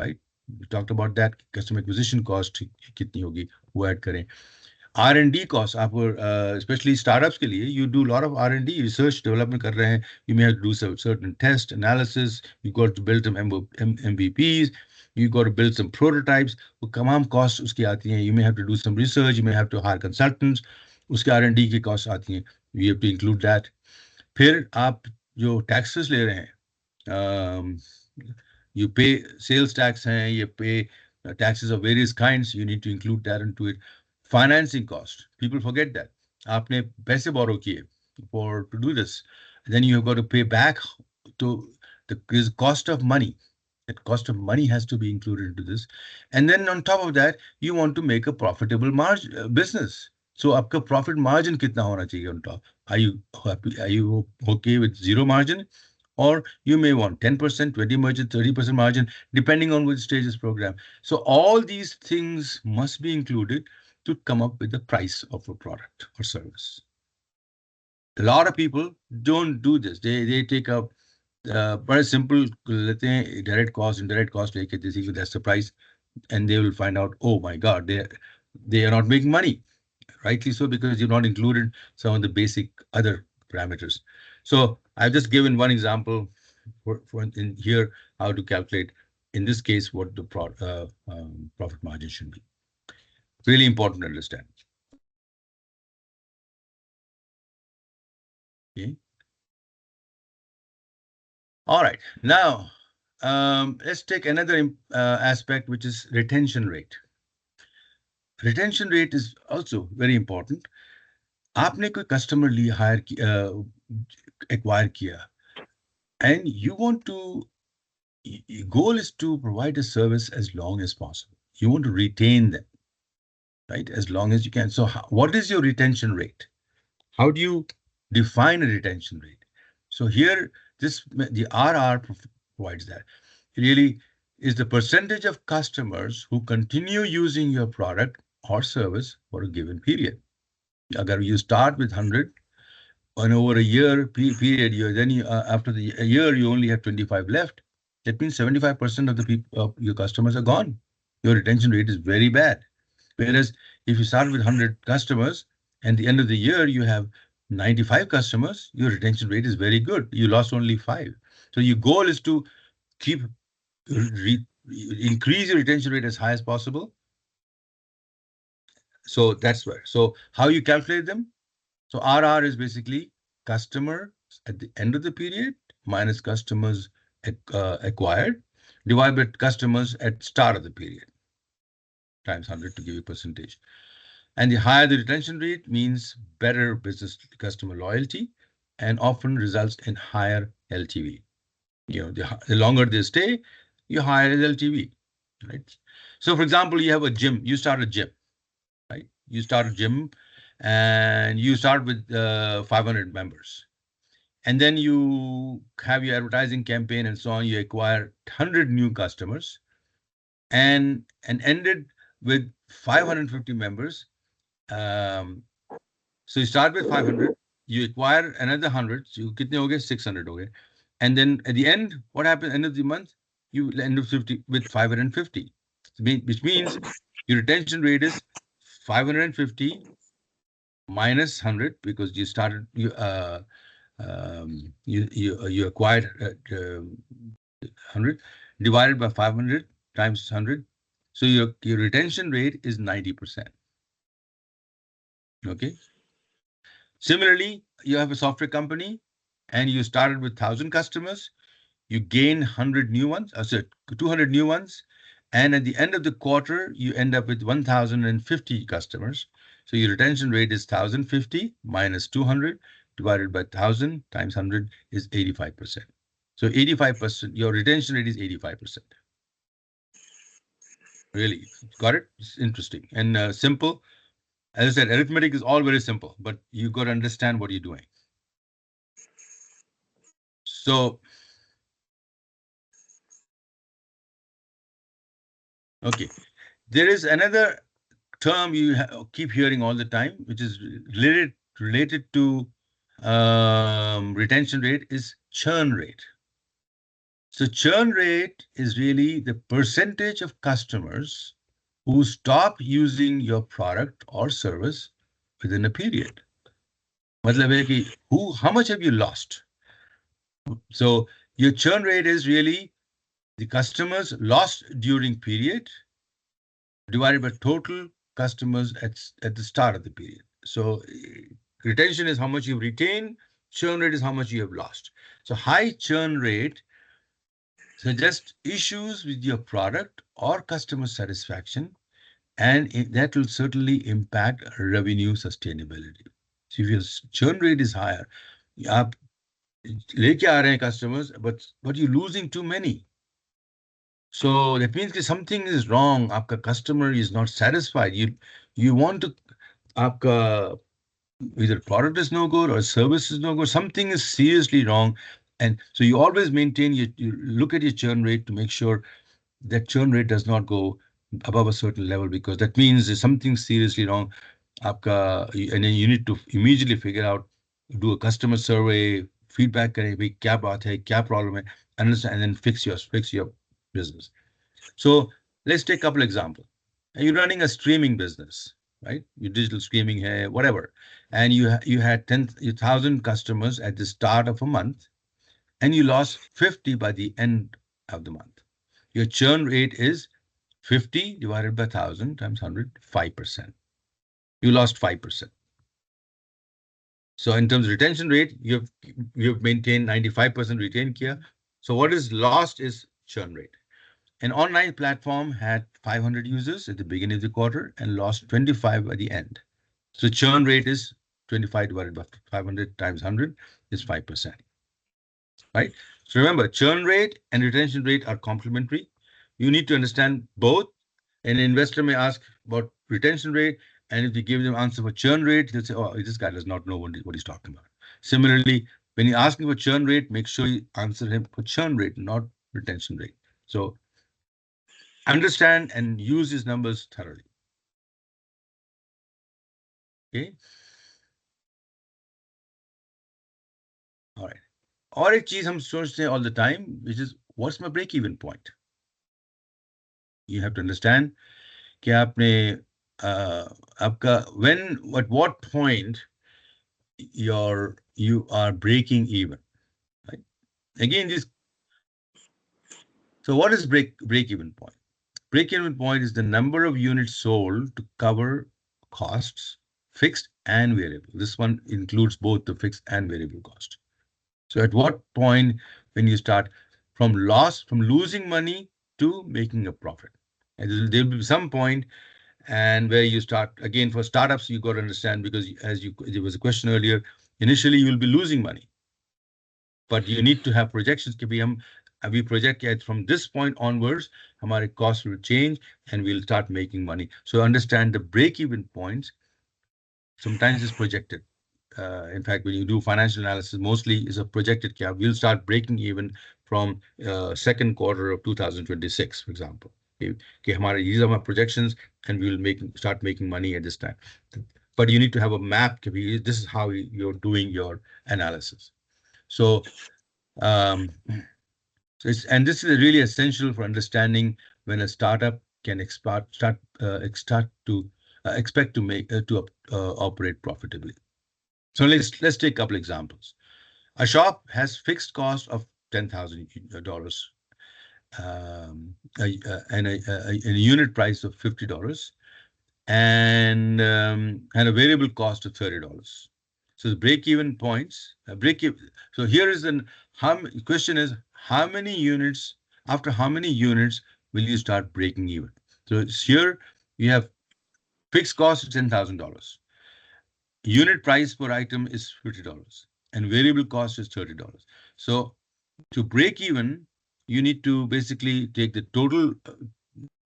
right? We talked about that. Customer acquisition cost कितनी होगी वो add करें. R&D costs, आपको especially startups के लिए, you do a lot of R&D, research development कर रहे हैं. You may have to do some certain test analysis. You got to build some MVPs. You got to build some prototypes. वो तमाम costs उसकी आती हैं. You may have to do some research. You may have to hire consultants. उसके R&D की costs आती हैं. You have to include that. फिर आप जो taxes ले रहे हैं, you pay sales tax hain, you pay taxes of various kinds, you need to include that into it. Financing cost, people forget that. Aapne paise borrow kiye for to do this. Then you have got to pay back to the cost of money. That cost of money has to be included into this. And then on top of that, you want to make a profitable business. So aapka profit margin kitna hona chahiye on top? Are you happy? Are you okay with zero margin? Or you may want 10%, 20 margin, 30% margin, depending on which stage is program. So all these things must be included to come up with the price of a product or service. A lot of people don't do this. They take a very simple direct cost, indirect cost, they think that's the price, and they will find out, oh my God, they are not making money. Rightly so, because you've not included some of the basic other parameters. So I've just given one example for in here how to calculate, in this case, what the profit margin should be. Really important to understand. Okay. All right. Now, let's take another aspect, which is retention rate. Retention rate is also very important. आपने कोई customer hire acquire किया, and you want to, your goal is to provide a service as long as possible. You want to retain them, right, as long as you can. So what is your retention rate? How do you define a retention rate? So here, the RR provides that. It really is the percentage of customers who continue using your product or service for a given period. Agar you start with 100, and over a year period, after a year, you only have 25 left. That means 75% of the people, your customers are gone. Your retention rate is very bad. Whereas if you start with 100 customers and the end of the year you have 95 customers, your retention rate is very good. You lost only 5. So your goal is to keep increase your retention rate as high as possible. So that's where. So how you calculate them? So RR is basically customers at the end of the period minus customers acquired divided by customers at start of the period times 100 to give you percentage. And the higher the retention rate means better business customer loyalty and often results in higher LTV. You know, the longer they stay, you higher the LTV, right? So for example, you have a gym, you start a gym, right? You start a gym and you start with 500 members. And then you have your advertising campaign and so on. You acquire 100 new customers and ended with 550 members. So you start with 500, you acquire another 100, so you kitne ho gaye? 600 ho gaye. And then at the end, what happens end of the month? You end up 50 with 550, which means your retention rate is 550 minus 100 because you started you acquired 100 divided by 500 times 100. So your retention rate is 90%. Okay. Similarly, you have a software company and you started with 1,000 customers. You gain 100 new ones, 200 new ones. And at the end of the quarter, you end up with 1,050 customers. So your retention rate is 1,050 minus 200 divided by 1,000 times 100 is 85%. So 85%, your retention rate is 85%. Really, got it? It's interesting and simple. As I said, arithmetic is all very simple, but you got to understand what you're doing. So, okay, there is another term you keep hearing all the time, which is related to retention rate, is churn rate. So churn rate is really the percentage of customers who stop using your product or service within a period. मतलब है कि how much have you lost? So your churn rate is really the customers lost during period divided by total customers at the start of the period. So retention is how much you retain, churn rate is how much you have lost. So high churn rate suggests issues with your product or customer satisfaction, and that will certainly impact revenue sustainability. So if your churn rate is higher, आप लेके आ रहे हैं customers, but you're losing too many. So that means that something is wrong. Aapka customer is not satisfied. You want to, aapka either product is no good or service is no good. Something is seriously wrong, and so you always maintain you look at your churn rate to make sure that churn rate does not go above a certain level, because that means there's something seriously wrong. And then you need to immediately figure out, do a customer survey, feedback करें भाई क्या बात है, क्या problem है, understand, and then fix your business. So let's take a couple examples. You're running a streaming business, right? Your digital streaming hai, whatever, and you had 10,000 customers at the start of a month, and you lost 50 by the end of the month. Your churn rate is 50 divided by 1,000 times 100, 5%. You lost 5%. So in terms of retention rate, you've maintained 95% retain kiya. So what is lost is churn rate. An online platform had 500 users at the beginning of the quarter and lost 25 at the end. So churn rate is 25 divided by 500 times 100 is 5%. Right? So remember, churn rate and retention rate are complementary. You need to understand both. An investor may ask about retention rate, and if you give them answer for churn rate, they'll say, oh, this guy does not know what he's talking about. Similarly, when you ask him for churn rate, make sure you answer him for churn rate, not retention rate. So understand and use these numbers thoroughly. Okay. All right. और एक चीज हम सोचते हैं all the time, which is what's my break-even point? You have to understand कि आपने आपका at what point you are breaking even, right? Again, this. So what is break-even point? Break-even point is the number of units sold to cover costs, fixed and variable. This one includes both the fixed and variable cost. So at what point when you start from losing money to making a profit? And there will be some point and where you start, again, for startups, you got to understand, because there was a question earlier, initially you will be losing money, but you need to have projections. We project that from this point onwards, our costs will change and we'll start making money. So understand the break-even points sometimes is projected. In fact, when you do financial analysis, mostly is a projected cap. We'll start breaking even from second quarter of 2026, for example. Okay, these are my projections, and we'll start making money at this time. But you need to have a map. This is how you're doing your analysis. So, this is really essential for understanding when a startup can expect to operate profitably. So let's take a couple examples. A shop has fixed cost of $10,000 and a unit price of $50 and a variable cost of $30. So the break-even points, So here is the question is, after how many units will you start breaking even? So here you have fixed cost of $10,000. unit price per item is $50 and variable cost is $30. So to break even, you need to basically take the total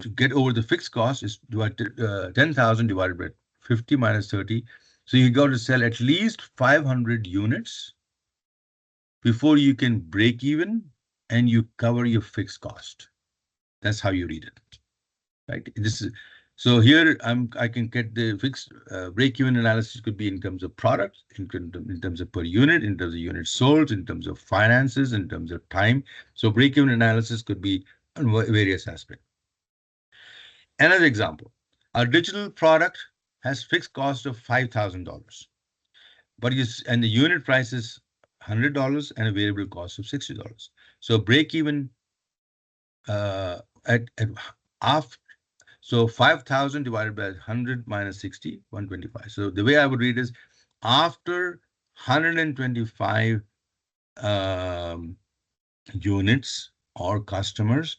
to get over the fixed cost is 10,000 divided by 50 minus 30. So you got to sell at least 500 units before you can break even and you cover your fixed cost. That's how you read it, right? This is so here I can get the fixed break-even analysis could be in terms of product, in terms of per unit, in terms of units sold, in terms of finances, in terms of time. So break-even analysis could be on various aspects. Another example, a digital product has fixed cost of $5,000, but and the unit price is $100 and a variable cost of $60. So break-even at after. So 5,000 divided by 100 minus 60, 125. So the way I would read is after 125 units or customers,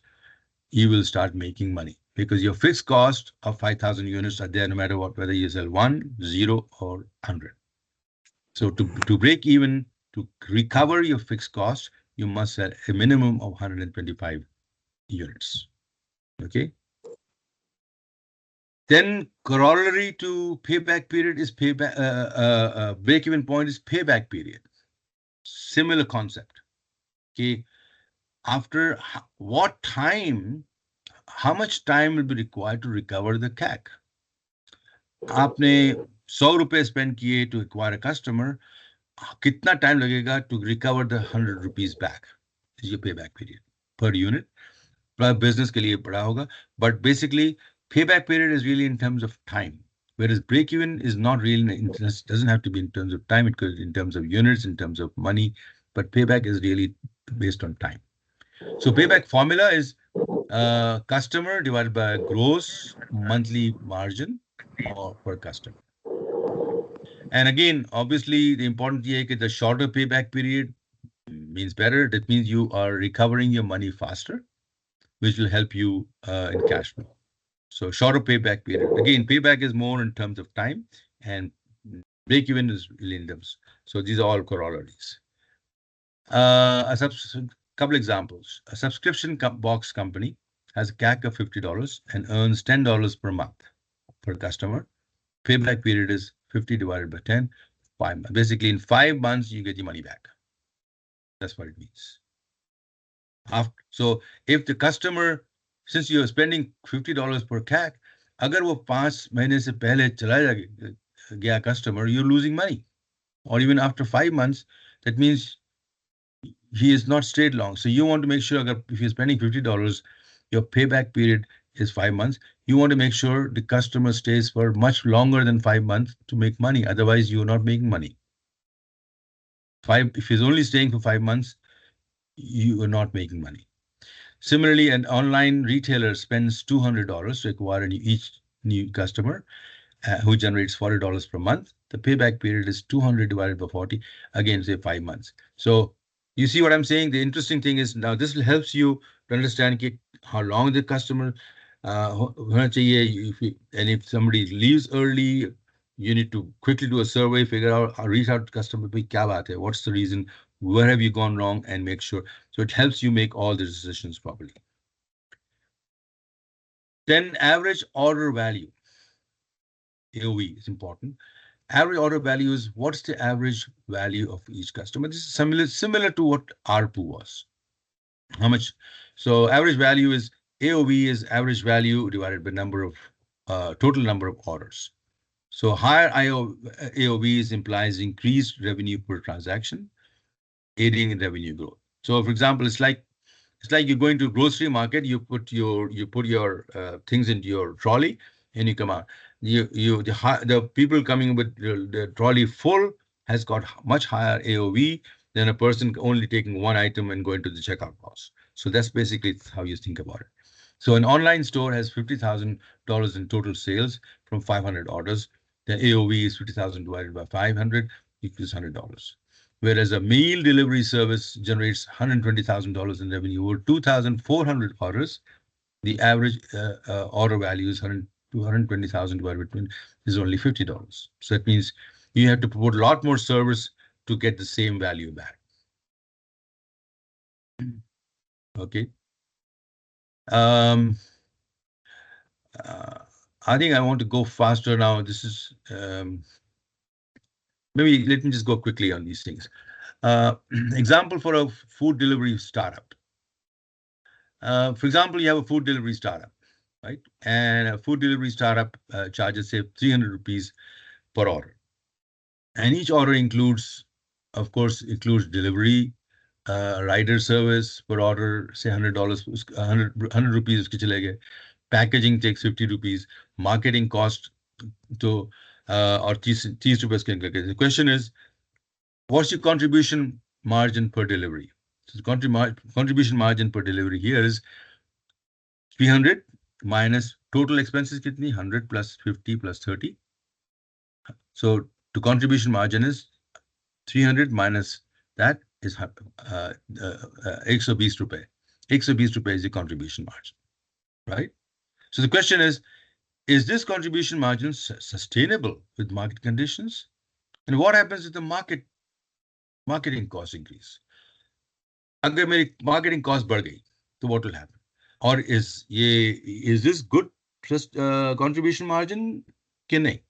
you will start making money because your fixed cost of 5,000 units are there no matter what, whether you sell 1, 0, or 100. So to break even, to recover your fixed cost, you must sell a minimum of 125 units. Okay. Then corollary to payback period is payback, break-even point is payback period. Similar concept. Okay, after what time, how much time will be required to recover the CAC? आपने 100 रुपए spend किए to acquire a customer, कितना time लगेगा to recover the 100 rupees back? Is your payback period per unit. Business के लिए बड़ा होगा, but basically payback period is really in terms of time, whereas break even is not really doesn't have to be in terms of time. It could in terms of units, in terms of money, but payback is really based on time. So payback formula is customer divided by gross monthly margin or per customer. And again, obviously, the important thing is the shorter payback period means better. That means you are recovering your money faster, which will help you in cash flow. So shorter payback period. Again, payback is more in terms of time and break even is really in terms. So these are all corollaries. A couple examples. A subscription box company has a CAC of $50 and earns $10 per month per customer. Payback period is 50 divided by 10, 5 months. Basically, in 5 months, you get your money back. That's what it means. So if the customer, since you're spending $50 per CAC, अगर वो 5 महीने से पहले चला गया customer, you're losing money. Or even after 5 months, that means he is not stayed long. So you want to make sure if you're spending $50, your payback period is 5 months. You want to make sure the customer stays for much longer than 5 months to make money. Otherwise, you're not making money. If he's only staying for 5 months, you are not making money. Similarly, an online retailer spends $200 to acquire each new customer who generates $40 per month. The payback period is 200 divided by 40, again, say 5 months. So you see what I'm saying? The interesting thing is now this helps you to understand how long the customer, and if somebody leaves early, you need to quickly do a survey, figure out, reach out to customer, what's the reason, where have you gone wrong, and make sure. So it helps you make all the decisions properly. Then average order value, AOV is important. Average order value is what's the average value of each customer. This is similar to what ARPU was. How much? So average value is AOV is average value divided by total number of orders. So higher AOVs implies increased revenue per transaction, aiding in revenue growth. So for example, it's like you're going to a grocery market, you put your things into your trolley and you come out. The people coming with the trolley full has got much higher AOV than a person only taking one item and going to the checkout box. So that's basically how you think about it. So an online store has $50,000 in total sales from 500 orders. The AOV is 50,000 divided by 500 equals $100. Whereas a meal delivery service generates $120,000 in revenue over 2,400 orders. The average order value is $220,000 divided by 20 is only $50. So that means you have to put a lot more service to get the same value back. Okay. I think I want to go faster now. This is maybe let me just go quickly on these things. Example for a food delivery startup. For example, you have a food delivery startup, right? And a food delivery startup charges, say, 300 rupees per order. And each order includes, of course, includes delivery, rider service per order, say $100, 100 rupees uske chale gaye. Packaging takes 50 rupees, marketing cost to or 30 rupees ke uncle के. The question is, what's your contribution margin per delivery? So the contribution margin per delivery here is 300 minus total expenses kitni? 100 plus 50 plus 30. So the contribution margin is 300 minus that is 120 rupees. 120 rupees is the contribution margin, right? So the question is this contribution margin sustainable with market conditions? And what happens if the marketing costs increase? अगर मेरी marketing cost बढ़ गई, तो what will happen? Or is this good contribution margin कि नहीं?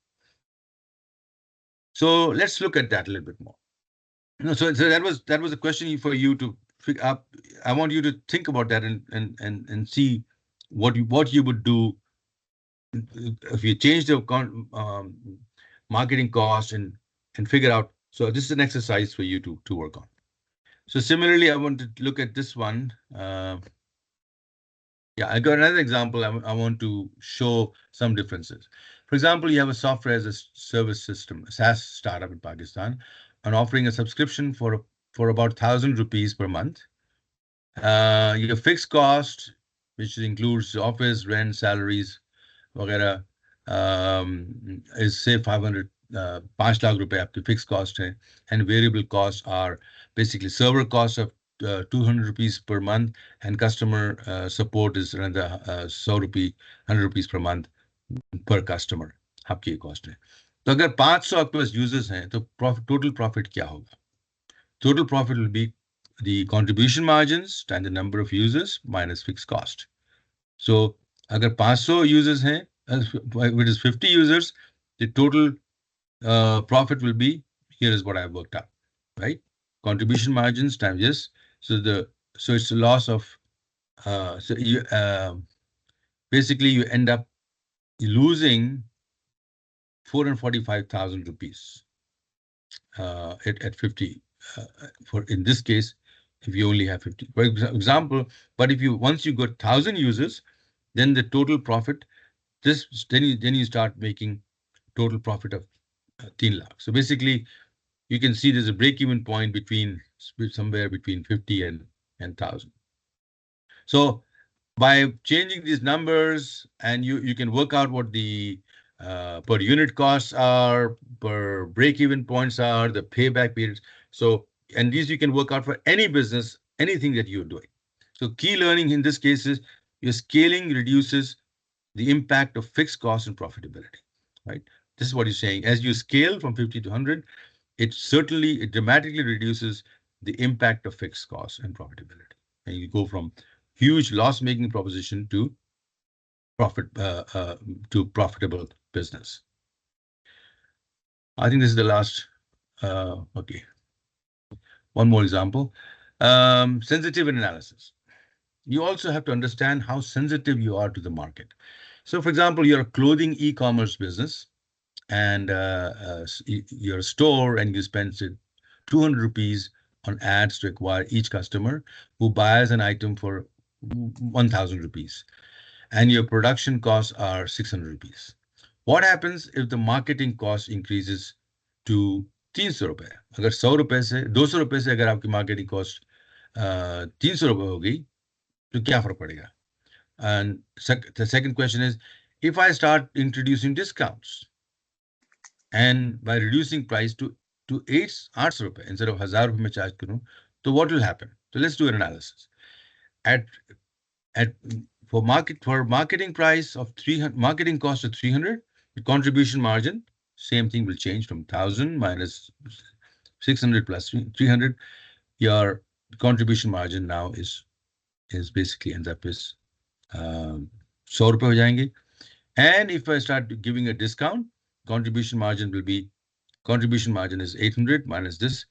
So let's look at that a little bit more. No, so that was a question for you to figure up. I want you to think about that and see what you would do if you change the marketing cost and figure out. So this is an exercise for you to work on. So similarly, I want to look at this one. Yeah, I got another example. I want to show some differences. For example, you have a software as a service system, a SaaS startup in Pakistan, and offering a subscription for about 1,000 rupees per month. Your fixed cost, which includes office, rent, salaries, वगैरह, is say 500, 5 lakh रुपए आपकी fixed cost है, and variable costs are basically server costs of 200 rupees per month, and customer support is another 100 rupees per month per customer. आपकी ये cost है. तो अगर 500 आपके पास users हैं, तो total profit क्या होगा? Total profit will be the contribution margins times the number of users minus fixed cost. So अगर 500 users हैं, if it is 50 users, the total profit will be, here is what I have worked out, right? Contribution margins times this. So it's a loss of, so you basically you end up losing 445,000 rupees at 50. For in this case, if you only have 50, for example, but if once you got 1,000 users, then the total profit, then you start making total profit of 3 lakh. So basically, you can see there's a break-even point somewhere between 50 and 1,000. So by changing these numbers, and you can work out what the per unit costs are, per break-even points are, the payback periods. So, and these you can work out for any business, anything that you're doing. So key learning in this case is your scaling reduces the impact of fixed costs and profitability, right? This is what he's saying. As you scale from 50 to 100, it dramatically reduces the impact of fixed costs and profitability. And you go from huge loss-making proposition to profitable business. I think this is the last. Okay. One more example. Sensitivity analysis. You also have to understand how sensitive you are to the market. So, for example, you're a clothing e-commerce business, and you're a store, and you spend 200 rupees on ads to acquire each customer who buys an item for 1,000 rupees, and your production costs are 600 rupees. What happens if the marketing cost increases to 300 रुपए? अगर 100 रुपए से 200 रुपए से अगर आपकी marketing cost 300 रुपए हो गई, तो क्या फर्क पड़ेगा? And the second question is, if I start introducing discounts and by reducing price to 800 rupees instead of 1000 rupees में charge करूं, तो what will happen? So let's do an analysis. For marketing price of 300, marketing cost of 300, the contribution margin same thing will change from 1,000 minus 600 plus 300. Your contribution margin now is basically ends up is 100 रुपए हो जाएंगे. And if I start giving a discount, contribution margin will be, contribution margin is 800 minus this,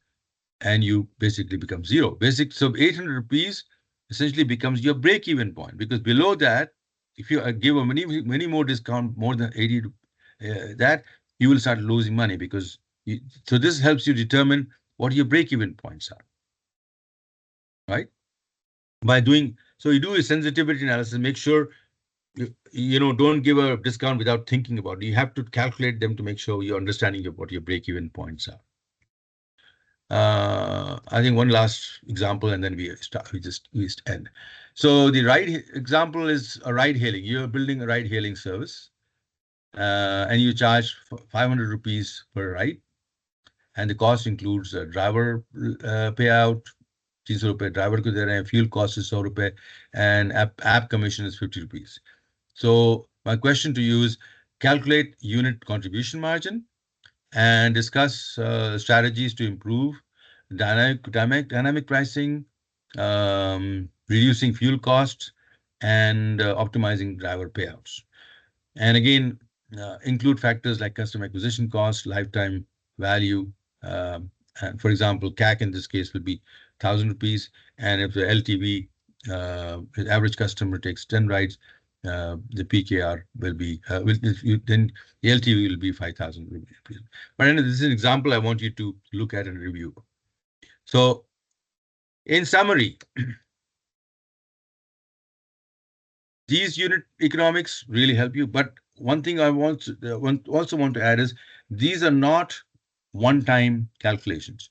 and you basically become zero. So 800 rupees essentially becomes your break-even point, because below that, if you give a many more discount, more than 80, that you will start losing money, because so this helps you determine what your break-even points are, right? By doing so, you do a sensitivity analysis, make sure don't give a discount without thinking about it. You have to calculate them to make sure you're understanding what your break-even points are. I think one last example, and then we end. So the ride example is a ride hailing. You're building a ride hailing service, and you charge 500 rupees per ride, and the cost includes a driver payout, 300 रुपए driver को दे रहे हैं, fuel cost is 100 रुपए, and app commission is 50 rupees. So my question to you is, calculate unit contribution margin and discuss strategies to improve dynamic pricing, reducing fuel costs, and optimizing driver payouts. And again, include factors like customer acquisition cost, lifetime value. And for example, CAC in this case will be 1,000 rupees, and if the LTV, average customer takes 10 rides, the PKR will be then the LTV will be 5,000 rupees. But anyway, this is an example I want you to look at and review. So, in summary, these unit economics really help you. But one thing I also want to add is, these are not one-time calculations.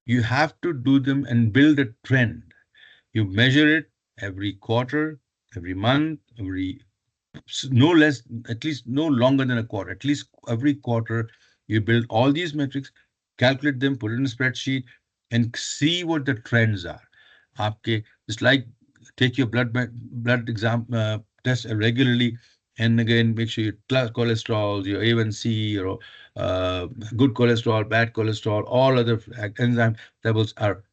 You have to do them and build a trend. You measure it every quarter, every month, no less, at least no longer than a quarter. At least every quarter, you build all these metrics, calculate them, put it in a spreadsheet, and see what the trends are. Just like take your blood exam test regularly, and again make sure your cholesterol, your A1C, your good cholesterol, bad cholesterol, all other enzyme levels are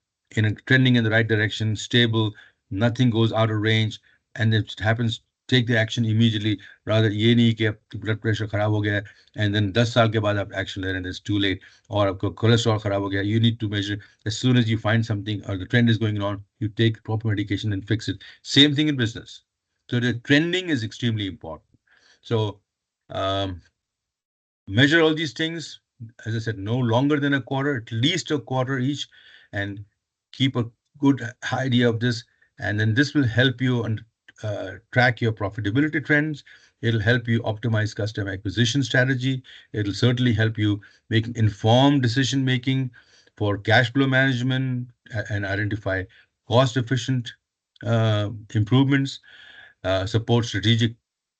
trending in the right direction, stable, nothing goes out of range, and it happens. Take the action immediately, rather ये नहीं कि blood pressure खराब हो गया and then 10 साल के बाद आप action ले रहे हैं, it's too late, or आपको cholesterol खराब हो गया. You need to measure as soon as you find something or the trend is going on, you take proper medication and fix it. Same thing in business. So the trending is extremely important. So measure all these things, as I said, no longer than a quarter, at least a quarter each, and keep a good idea of this. And then this will help you track your profitability trends. It'll help you optimize customer acquisition strategy. It'll certainly help you make informed decision making for cash flow management and identify cost efficient improvements, support strategic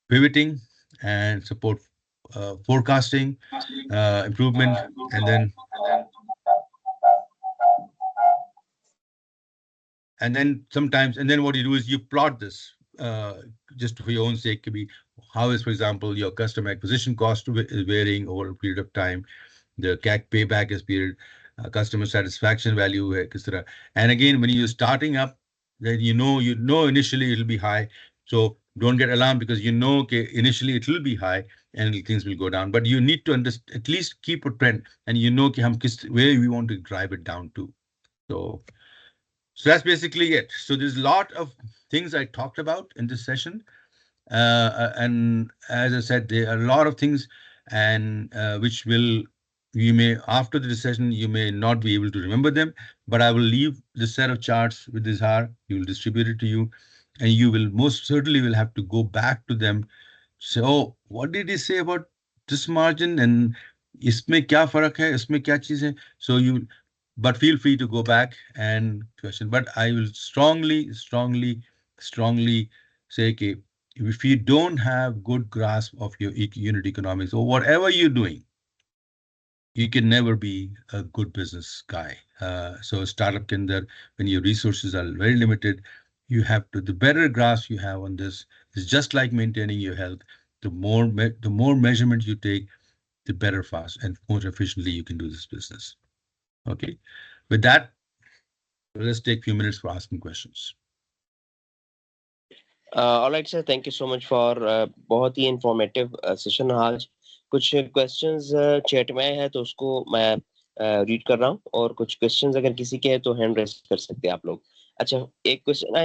pivoting, and support forecasting improvement. And then what you do is you plot this just for your own sake. Could be how is, for example, your customer acquisition cost is varying over a period of time. The CAC payback is period, customer satisfaction value, etc. And again, when you're starting up, then you know initially it'll be high. So don't get alarmed, because okay, initially it will be high and things will go down. But you need to at least keep a trend, and where we want to drive it down to. So that's basically it. So there's a lot of things I talked about in this session. And as I said, there are a lot of things, and which after the session, you may not be able to remember them, but I will leave this set of charts with Izhar. He will distribute it to you, and you will most certainly will have to go back to them. So what did he say about this margin, and इसमें क्या फर्क है, इसमें क्या चीज़ है? So but feel free to go back and question. But I will strongly say that if you don't have good grasp of your unit economics or whatever you're doing, you can never be a good business guy. So startup ke andar, when your resources are very limited, you have to, the better grasp you have on this is just like maintaining your health. The more measurement you take, the better fast and more efficiently you can do this business. Okay. With that, let's take a few minutes for asking questions. Alright sir, thank you so much for बहुत ही informative session आज। कुछ questions chat में है तो उसको मैं read कर रहा हूँ, और कुछ क्वेश्चंस अगर किसी के हैं तो हैंड रेस कर सकते हैं आप लोग। अच्छा, एक क्वेश्चन है